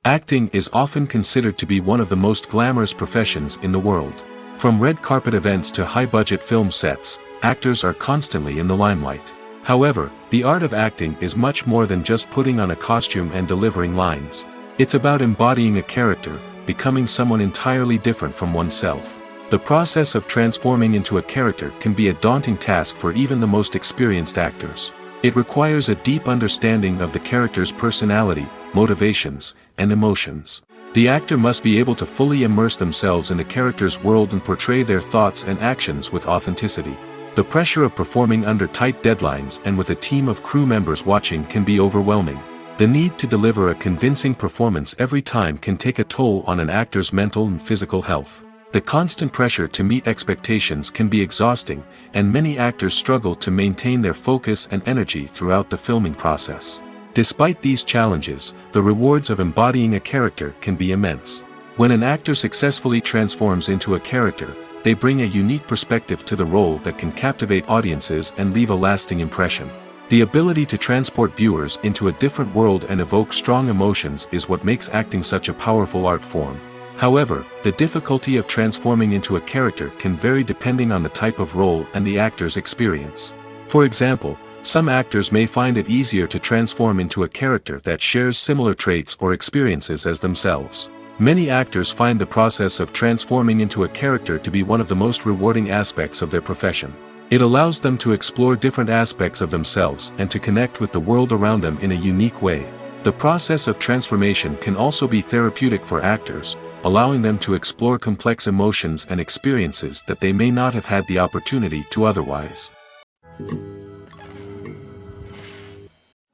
Acting is often considered to be one of the most glamorous professions in the world. From red carpet events to high-budget film sets, actors are constantly in the limelight. However, the art of acting is much more than just putting on a costume and delivering lines. It's about embodying a character, becoming someone entirely different from oneself. The process of transforming into a character can be a daunting task for even the most experienced actors. It requires a deep understanding of the character's personality, motivations, and emotions. The actor must be able to fully immerse themselves in the character's world and portray their thoughts and actions with authenticity. The pressure of performing under tight deadlines and with a team of crew members watching can be overwhelming. The need to deliver a convincing performance every time can take a toll on an actor's mental and physical health. The constant pressure to meet expectations can be exhausting, and many actors struggle to maintain their focus and energy throughout the filming process. Despite these challenges, the rewards of embodying a character can be immense. When an actor successfully transforms into a character, they bring a unique perspective to the role that can captivate audiences and leave a lasting impression. The ability to transport viewers into a different world and evoke strong emotions is what makes acting such a powerful art form. However, the difficulty of transforming into a character can vary depending on the type of role and the actor's experience. For example, some actors may find it easier to transform into a character that shares similar traits or experiences as themselves. Many actors find the process of transforming into a character to be one of the most rewarding aspects of their profession. It allows them to explore different aspects of themselves and to connect with the world around them in a unique way. The process of transformation can also be therapeutic for actors, allowing them to explore complex emotions and experiences that they may not have had the opportunity to otherwise.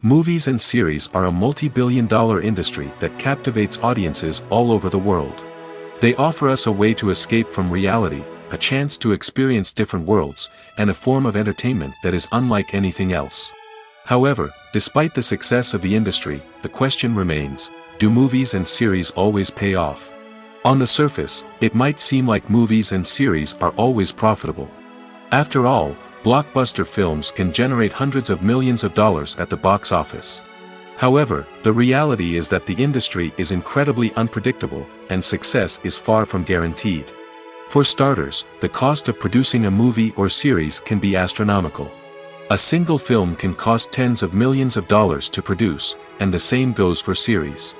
Movies and series are a multi-billion-dollar industry that captivates audiences all over the world. They offer us a way to escape from reality, a chance to experience different worlds, and a form of entertainment that is unlike anything else. However, despite the success of the industry, the question remains, do movies and series always pay off? On the surface, it might seem like movies and series are always profitable. After all, blockbuster films can generate hundreds of millions of dollars at the box office. However, the reality is that the industry is incredibly unpredictable, and success is far from guaranteed. For starters, the cost of producing a movie or series can be astronomical. A single film can cost tens of millions of dollars to produce, and the same goes for series.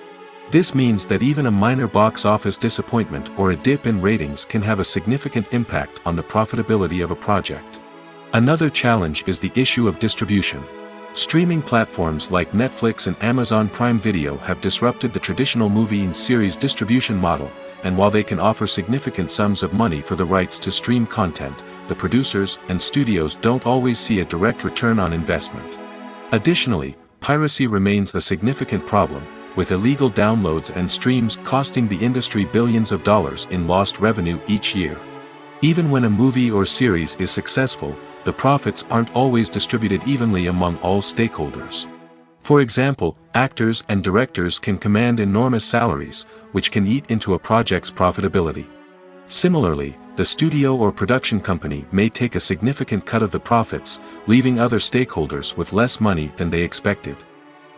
This means that even a minor box office disappointment or a dip in ratings can have a significant impact on the profitability of a project. Another challenge is the issue of distribution. Streaming platforms like Netflix and Amazon Prime Video have disrupted the traditional movie and series distribution model, and while they can offer significant sums of money for the rights to stream content, the producers and studios don't always see a direct return on investment. Additionally, piracy remains a significant problem, with illegal downloads and streams costing the industry billions of dollars in lost revenue each year. Even when a movie or series is successful, the profits aren't always distributed evenly among all stakeholders. For example, actors and directors can command enormous salaries, which can eat into a project's profitability. Similarly, the studio or production company may take a significant cut of the profits, leaving other stakeholders with less money than they expected.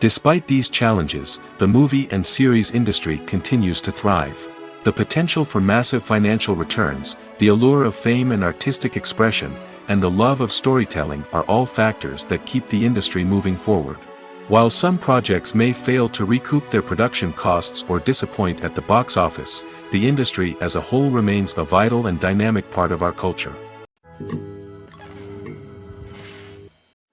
Despite these challenges, the movie and series industry continues to thrive. The potential for massive financial returns, the allure of fame and artistic expression, and the love of storytelling are all factors that keep the industry moving forward. While some projects may fail to recoup their production costs or disappoint at the box office, the industry as a whole remains a vital and dynamic part of our culture.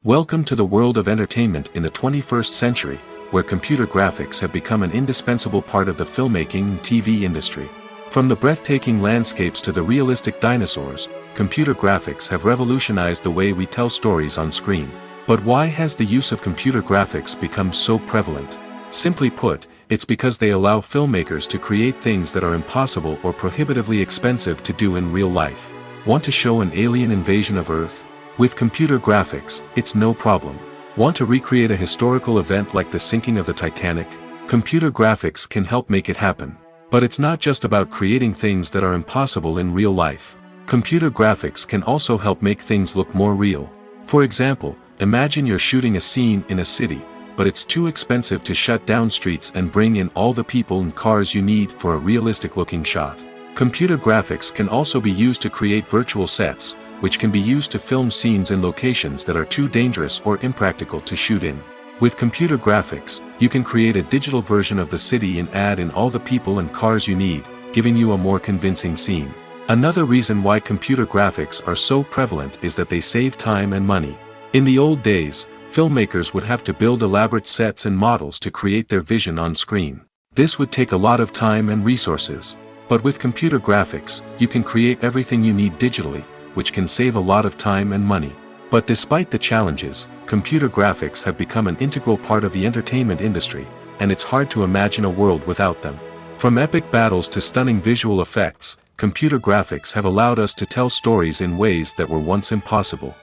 Welcome to the world of entertainment in the 21st century, where computer graphics have become an indispensable part of the filmmaking and TV industry. From the breathtaking landscapes to the realistic dinosaurs, computer graphics have revolutionized the way we tell stories on screen. But why has the use of computer graphics become so prevalent? Simply put, it's because they allow filmmakers to create things that are impossible or prohibitively expensive to do in real life. Want to show an alien invasion of Earth? With computer graphics, it's no problem. Want to recreate a historical event like the sinking of the Titanic? Computer graphics can help make it happen. But it's not just about creating things that are impossible in real life. Computer graphics can also help make things look more real. For example, imagine you're shooting a scene in a city, but it's too expensive to shut down streets and bring in all the people and cars you need for a realistic-looking shot. Computer graphics can also be used to create virtual sets, which can be used to film scenes in locations that are too dangerous or impractical to shoot in. With computer graphics, you can create a digital version of the city and add in all the people and cars you need, giving you a more convincing scene. Another reason why computer graphics are so prevalent is that they save time and money. In the old days, filmmakers would have to build elaborate sets and models to create their vision on screen. This would take a lot of time and resources. But with computer graphics, you can create everything you need digitally, which can save a lot of time and money. But despite the challenges, computer graphics have become an integral part of the entertainment industry, and it's hard to imagine a world without them. From epic battles to stunning visual effects, computer graphics have allowed us to tell stories in ways that were once impossible.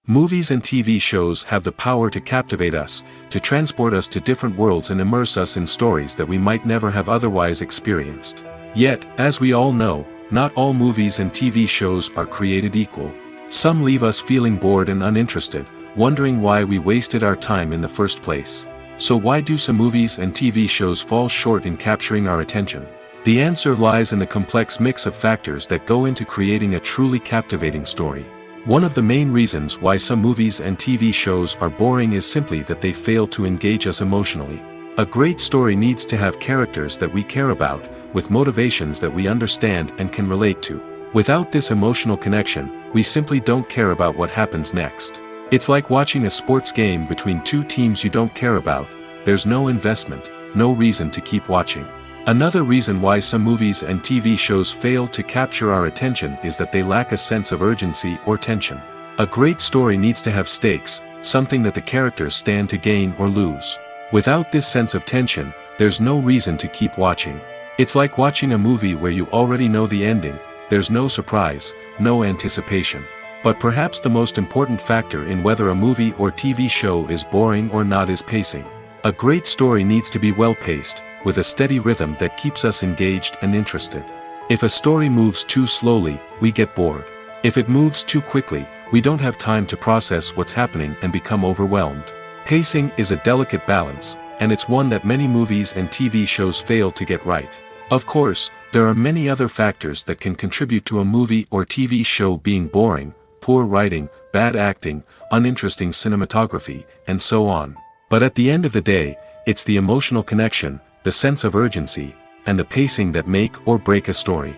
Movies and TV shows have the power to captivate us, to transport us to different worlds and immerse us in stories that we might never have otherwise experienced. Yet, as we all know, not all movies and TV shows are created equal. Some leave us feeling bored and uninterested, wondering why we wasted our time in the first place. So why do some movies and TV shows fall short in capturing our attention? The answer lies in the complex mix of factors that go into creating a truly captivating story. One of the main reasons why some movies and TV shows are boring is simply that they fail to engage us emotionally. A great story needs to have characters that we care about, with motivations that we understand and can relate to. Without this emotional connection, we simply don't care about what happens next. It's like watching a sports game between two teams you don't care about. There's no investment, no reason to keep watching. Another reason why some movies and TV shows fail to capture our attention is that they lack a sense of urgency or tension. A great story needs to have stakes, something that the characters stand to gain or lose. Without this sense of tension, there's no reason to keep watching. It's like watching a movie where you already know the ending. There's no surprise, no anticipation. But perhaps the most important factor in whether a movie or TV show is boring or not is pacing. A great story needs to be well-paced, with a steady rhythm that keeps us engaged and interested. If a story moves too slowly, we get bored. If it moves too quickly, we don't have time to process what's happening and become overwhelmed. Pacing is a delicate balance, and it's one that many movies and TV shows fail to get right. Of course, there are many other factors that can contribute to a movie or TV show being boring: poor writing, bad acting, uninteresting cinematography, and so on. But at the end of the day, it's the emotional connection, the sense of urgency, and the pacing that make or break a story.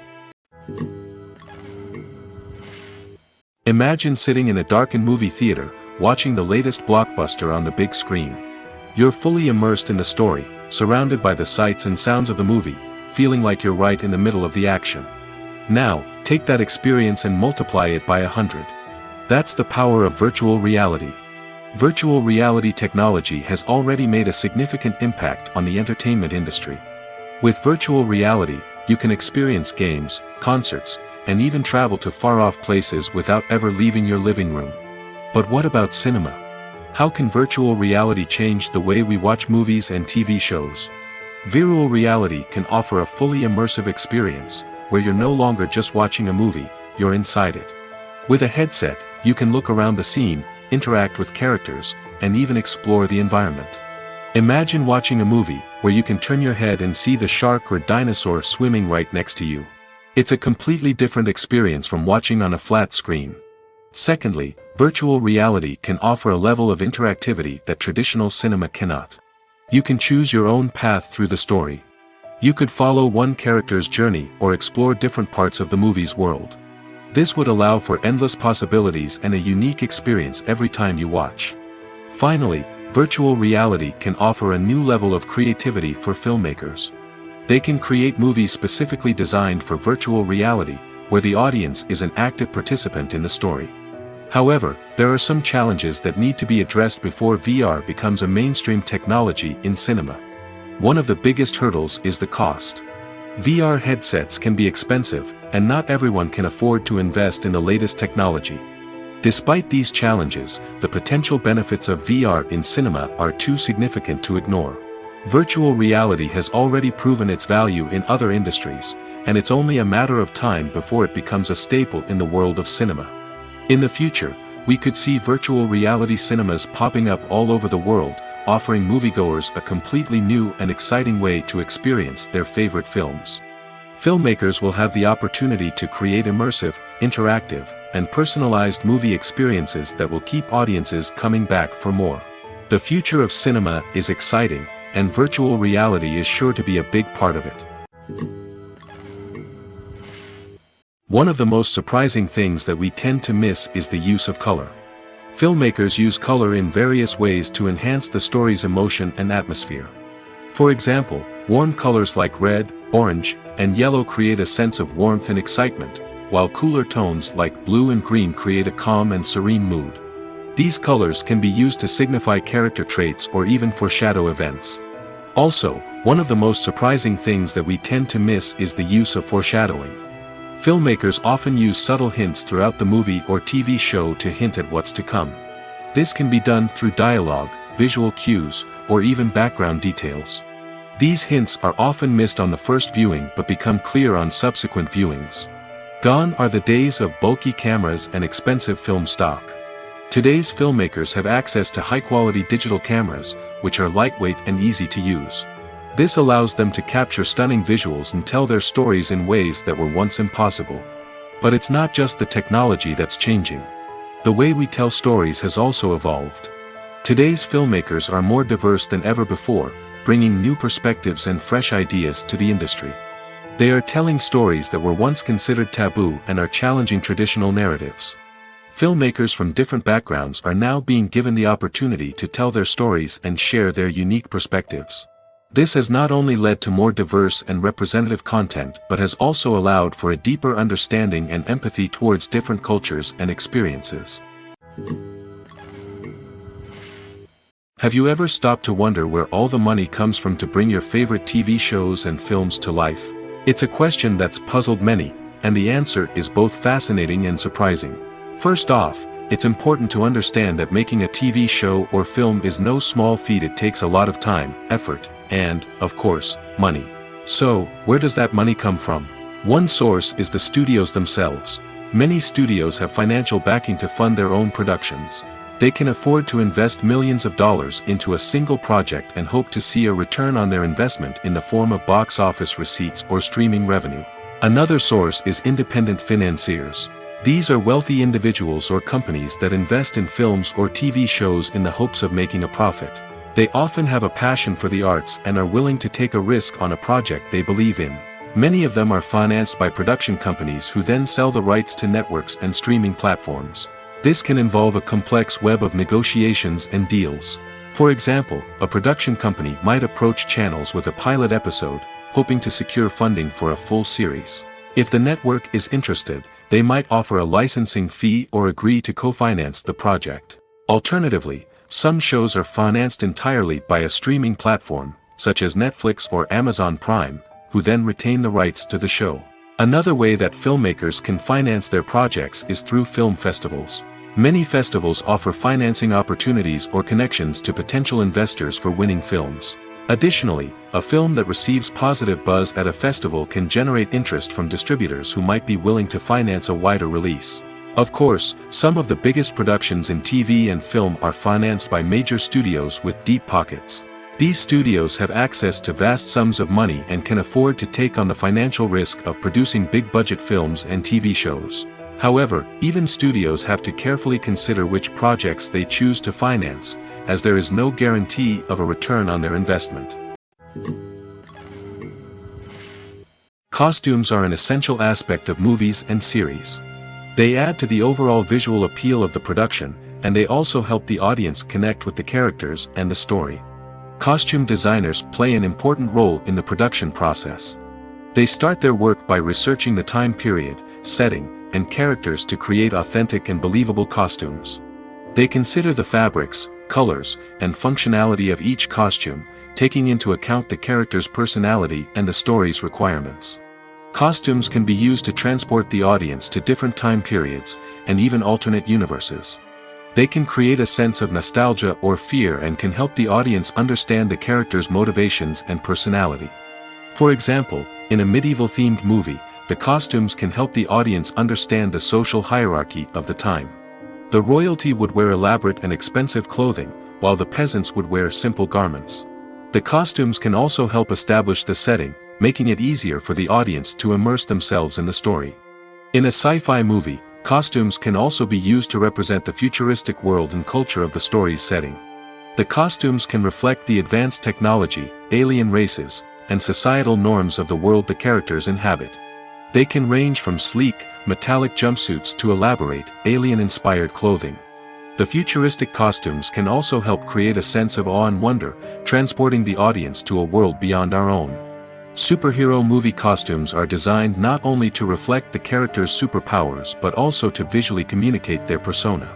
Imagine sitting in a darkened movie theater, watching the latest blockbuster on the big screen. You're fully immersed in the story, surrounded by the sights and sounds of the movie, feeling like you're right in the middle of the action. Now, take that experience and multiply it by 100. That's the power of virtual reality. Virtual reality technology has already made a significant impact on the entertainment industry. With virtual reality, you can experience games, concerts, and even travel to far-off places without ever leaving your living room. But what about cinema? How can virtual reality change the way we watch movies and TV shows? Virtual reality can offer a fully immersive experience, where you're no longer just watching a movie, you're inside it. With a headset, you can look around the scene, interact with characters, and even explore the environment. Imagine watching a movie where you can turn your head and see the shark or dinosaur swimming right next to you. It's a completely different experience from watching on a flat screen. Secondly, virtual reality can offer a level of interactivity that traditional cinema cannot. You can choose your own path through the story. You could follow one character's journey or explore different parts of the movie's world. This would allow for endless possibilities and a unique experience every time you watch. Finally, virtual reality can offer a new level of creativity for filmmakers. They can create movies specifically designed for virtual reality, where the audience is an active participant in the story. However, there are some challenges that need to be addressed before VR becomes a mainstream technology in cinema. One of the biggest hurdles is the cost. VR headsets can be expensive, and not everyone can afford to invest in the latest technology. Despite these challenges, the potential benefits of VR in cinema are too significant to ignore. Virtual reality has already proven its value in other industries, and it's only a matter of time before it becomes a staple in the world of cinema. In the future, we could see virtual reality cinemas popping up all over the world, offering moviegoers a completely new and exciting way to experience their favorite films. Filmmakers will have the opportunity to create immersive, interactive, and personalized movie experiences that will keep audiences coming back for more. The future of cinema is exciting, and virtual reality is sure to be a big part of it. One of the most surprising things that we tend to miss is the use of color. Filmmakers use color in various ways to enhance the story's emotion and atmosphere. For example, warm colors like red, orange, and yellow create a sense of warmth and excitement, while cooler tones like blue and green create a calm and serene mood. These colors can be used to signify character traits or even foreshadow events. Also, one of the most surprising things that we tend to miss is the use of foreshadowing. Filmmakers often use subtle hints throughout the movie or TV show to hint at what's to come. This can be done through dialogue, visual cues, or even background details. These hints are often missed on the first viewing but become clear on subsequent viewings. Gone are the days of bulky cameras and expensive film stock. Today's filmmakers have access to high-quality digital cameras, which are lightweight and easy to use. This allows them to capture stunning visuals and tell their stories in ways that were once impossible. But it's not just the technology that's changing. The way we tell stories has also evolved. Today's filmmakers are more diverse than ever before, bringing new perspectives and fresh ideas to the industry. They are telling stories that were once considered taboo and are challenging traditional narratives. Filmmakers from different backgrounds are now being given the opportunity to tell their stories and share their unique perspectives. This has not only led to more diverse and representative content but has also allowed for a deeper understanding and empathy towards different cultures and experiences. Have you ever stopped to wonder where all the money comes from to bring your favorite TV shows and films to life? It's a question that's puzzled many, and the answer is both fascinating and surprising. First off, it's important to understand that making a TV show or film is no small feat. It takes a lot of time, effort, and, of course, money. So, where does that money come from? One source is the studios themselves. Many studios have financial backing to fund their own productions. They can afford to invest millions of dollars into a single project and hope to see a return on their investment in the form of box office receipts or streaming revenue. Another source is independent financiers. These are wealthy individuals or companies that invest in films or TV shows in the hopes of making a profit. They often have a passion for the arts and are willing to take a risk on a project they believe in. Many of them are financed by production companies who then sell the rights to networks and streaming platforms. This can involve a complex web of negotiations and deals. For example, a production company might approach channels with a pilot episode, hoping to secure funding for a full series. If the network is interested, they might offer a licensing fee or agree to co-finance the project. Alternatively, some shows are financed entirely by a streaming platform, such as Netflix or Amazon Prime, who then retain the rights to the show. Another way that filmmakers can finance their projects is through film festivals. Many festivals offer financing opportunities or connections to potential investors for winning films. Additionally, a film that receives positive buzz at a festival can generate interest from distributors who might be willing to finance a wider release. Of course, some of the biggest productions in TV and film are financed by major studios with deep pockets. These studios have access to vast sums of money and can afford to take on the financial risk of producing big-budget films and TV shows. However, even studios have to carefully consider which projects they choose to finance, as there is no guarantee of a return on their investment. Costumes are an essential aspect of movies and series. They add to the overall visual appeal of the production, and they also help the audience connect with the characters and the story. Costume designers play an important role in the production process. They start their work by researching the time period, setting, and characters to create authentic and believable costumes. They consider the fabrics, colors, and functionality of each costume, taking into account the character's personality and the story's requirements. Costumes can be used to transport the audience to different time periods, and even alternate universes. They can create a sense of nostalgia or fear and can help the audience understand the character's motivations and personality. For example, in a medieval-themed movie, the costumes can help the audience understand the social hierarchy of the time. The royalty would wear elaborate and expensive clothing, while the peasants would wear simple garments. The costumes can also help establish the setting, making it easier for the audience to immerse themselves in the story. In a sci-fi movie, costumes can also be used to represent the futuristic world and culture of the story's setting. The costumes can reflect the advanced technology, alien races, and societal norms of the world the characters inhabit. They can range from sleek, metallic jumpsuits to elaborate, alien-inspired clothing. The futuristic costumes can also help create a sense of awe and wonder, transporting the audience to a world beyond our own. Superhero movie costumes are designed not only to reflect the character's superpowers but also to visually communicate their persona.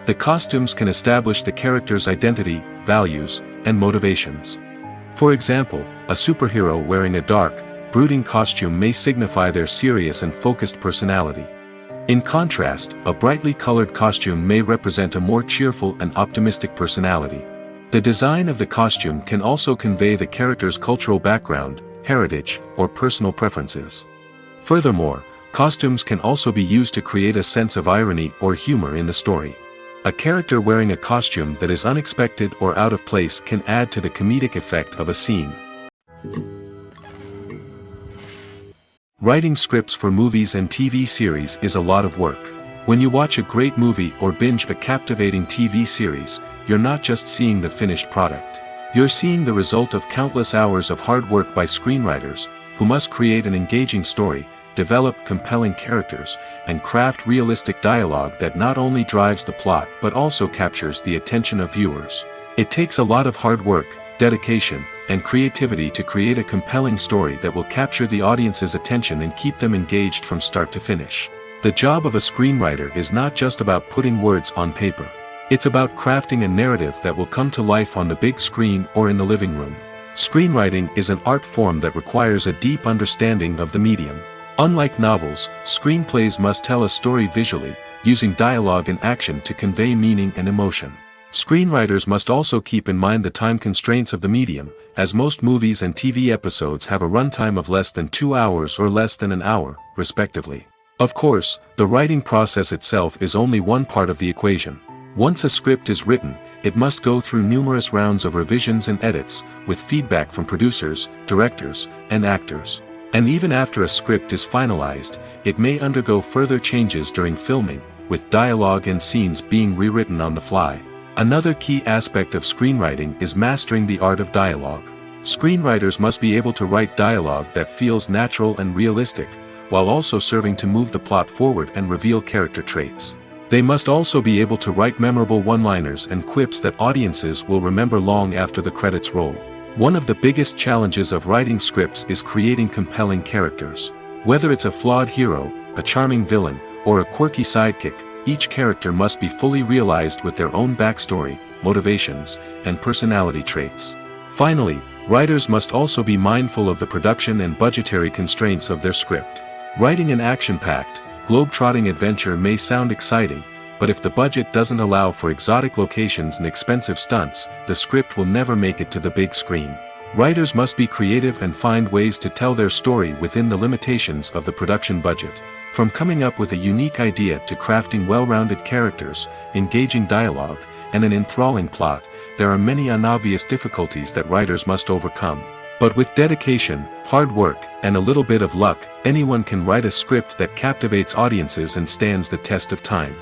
The costumes can establish the character's identity, values, and motivations. For example, a superhero wearing a dark, brooding costume may signify their serious and focused personality. In contrast, a brightly colored costume may represent a more cheerful and optimistic personality. The design of the costume can also convey the character's cultural background, heritage, or personal preferences. Furthermore, costumes can also be used to create a sense of irony or humor in the story. A character wearing a costume that is unexpected or out of place can add to the comedic effect of a scene. Writing scripts for movies and TV series is a lot of work. When you watch a great movie or binge a captivating TV series, you're not just seeing the finished product. You're seeing the result of countless hours of hard work by screenwriters, who must create an engaging story, develop compelling characters, and craft realistic dialogue that not only drives the plot but also captures the attention of viewers. It takes a lot of hard work, dedication, and creativity to create a compelling story that will capture the audience's attention and keep them engaged from start to finish. The job of a screenwriter is not just about putting words on paper. It's about crafting a narrative that will come to life on the big screen or in the living room. Screenwriting is an art form that requires a deep understanding of the medium. Unlike novels, screenplays must tell a story visually, using dialogue and action to convey meaning and emotion. Screenwriters must also keep in mind the time constraints of the medium, as most movies and TV episodes have a runtime of less than 2 hours or less than an hour, respectively. Of course, the writing process itself is only one part of the equation. Once a script is written, it must go through numerous rounds of revisions and edits, with feedback from producers, directors, and actors. And even after a script is finalized, it may undergo further changes during filming, with dialogue and scenes being rewritten on the fly. Another key aspect of screenwriting is mastering the art of dialogue. Screenwriters must be able to write dialogue that feels natural and realistic, while also serving to move the plot forward and reveal character traits. They must also be able to write memorable one-liners and quips that audiences will remember long after the credits roll. One of the biggest challenges of writing scripts is creating compelling characters. Whether it's a flawed hero, a charming villain, or a quirky sidekick, each character must be fully realized with their own backstory, motivations, and personality traits. Finally, writers must also be mindful of the production and budgetary constraints of their script. Writing an action-packed, globe-trotting adventure may sound exciting, but if the budget doesn't allow for exotic locations and expensive stunts, the script will never make it to the big screen. Writers must be creative and find ways to tell their story within the limitations of the production budget. From coming up with a unique idea to crafting well-rounded characters, engaging dialogue, and an enthralling plot, there are many unobvious difficulties that writers must overcome. But with dedication, hard work, and a little bit of luck, anyone can write a script that captivates audiences and stands the test of time.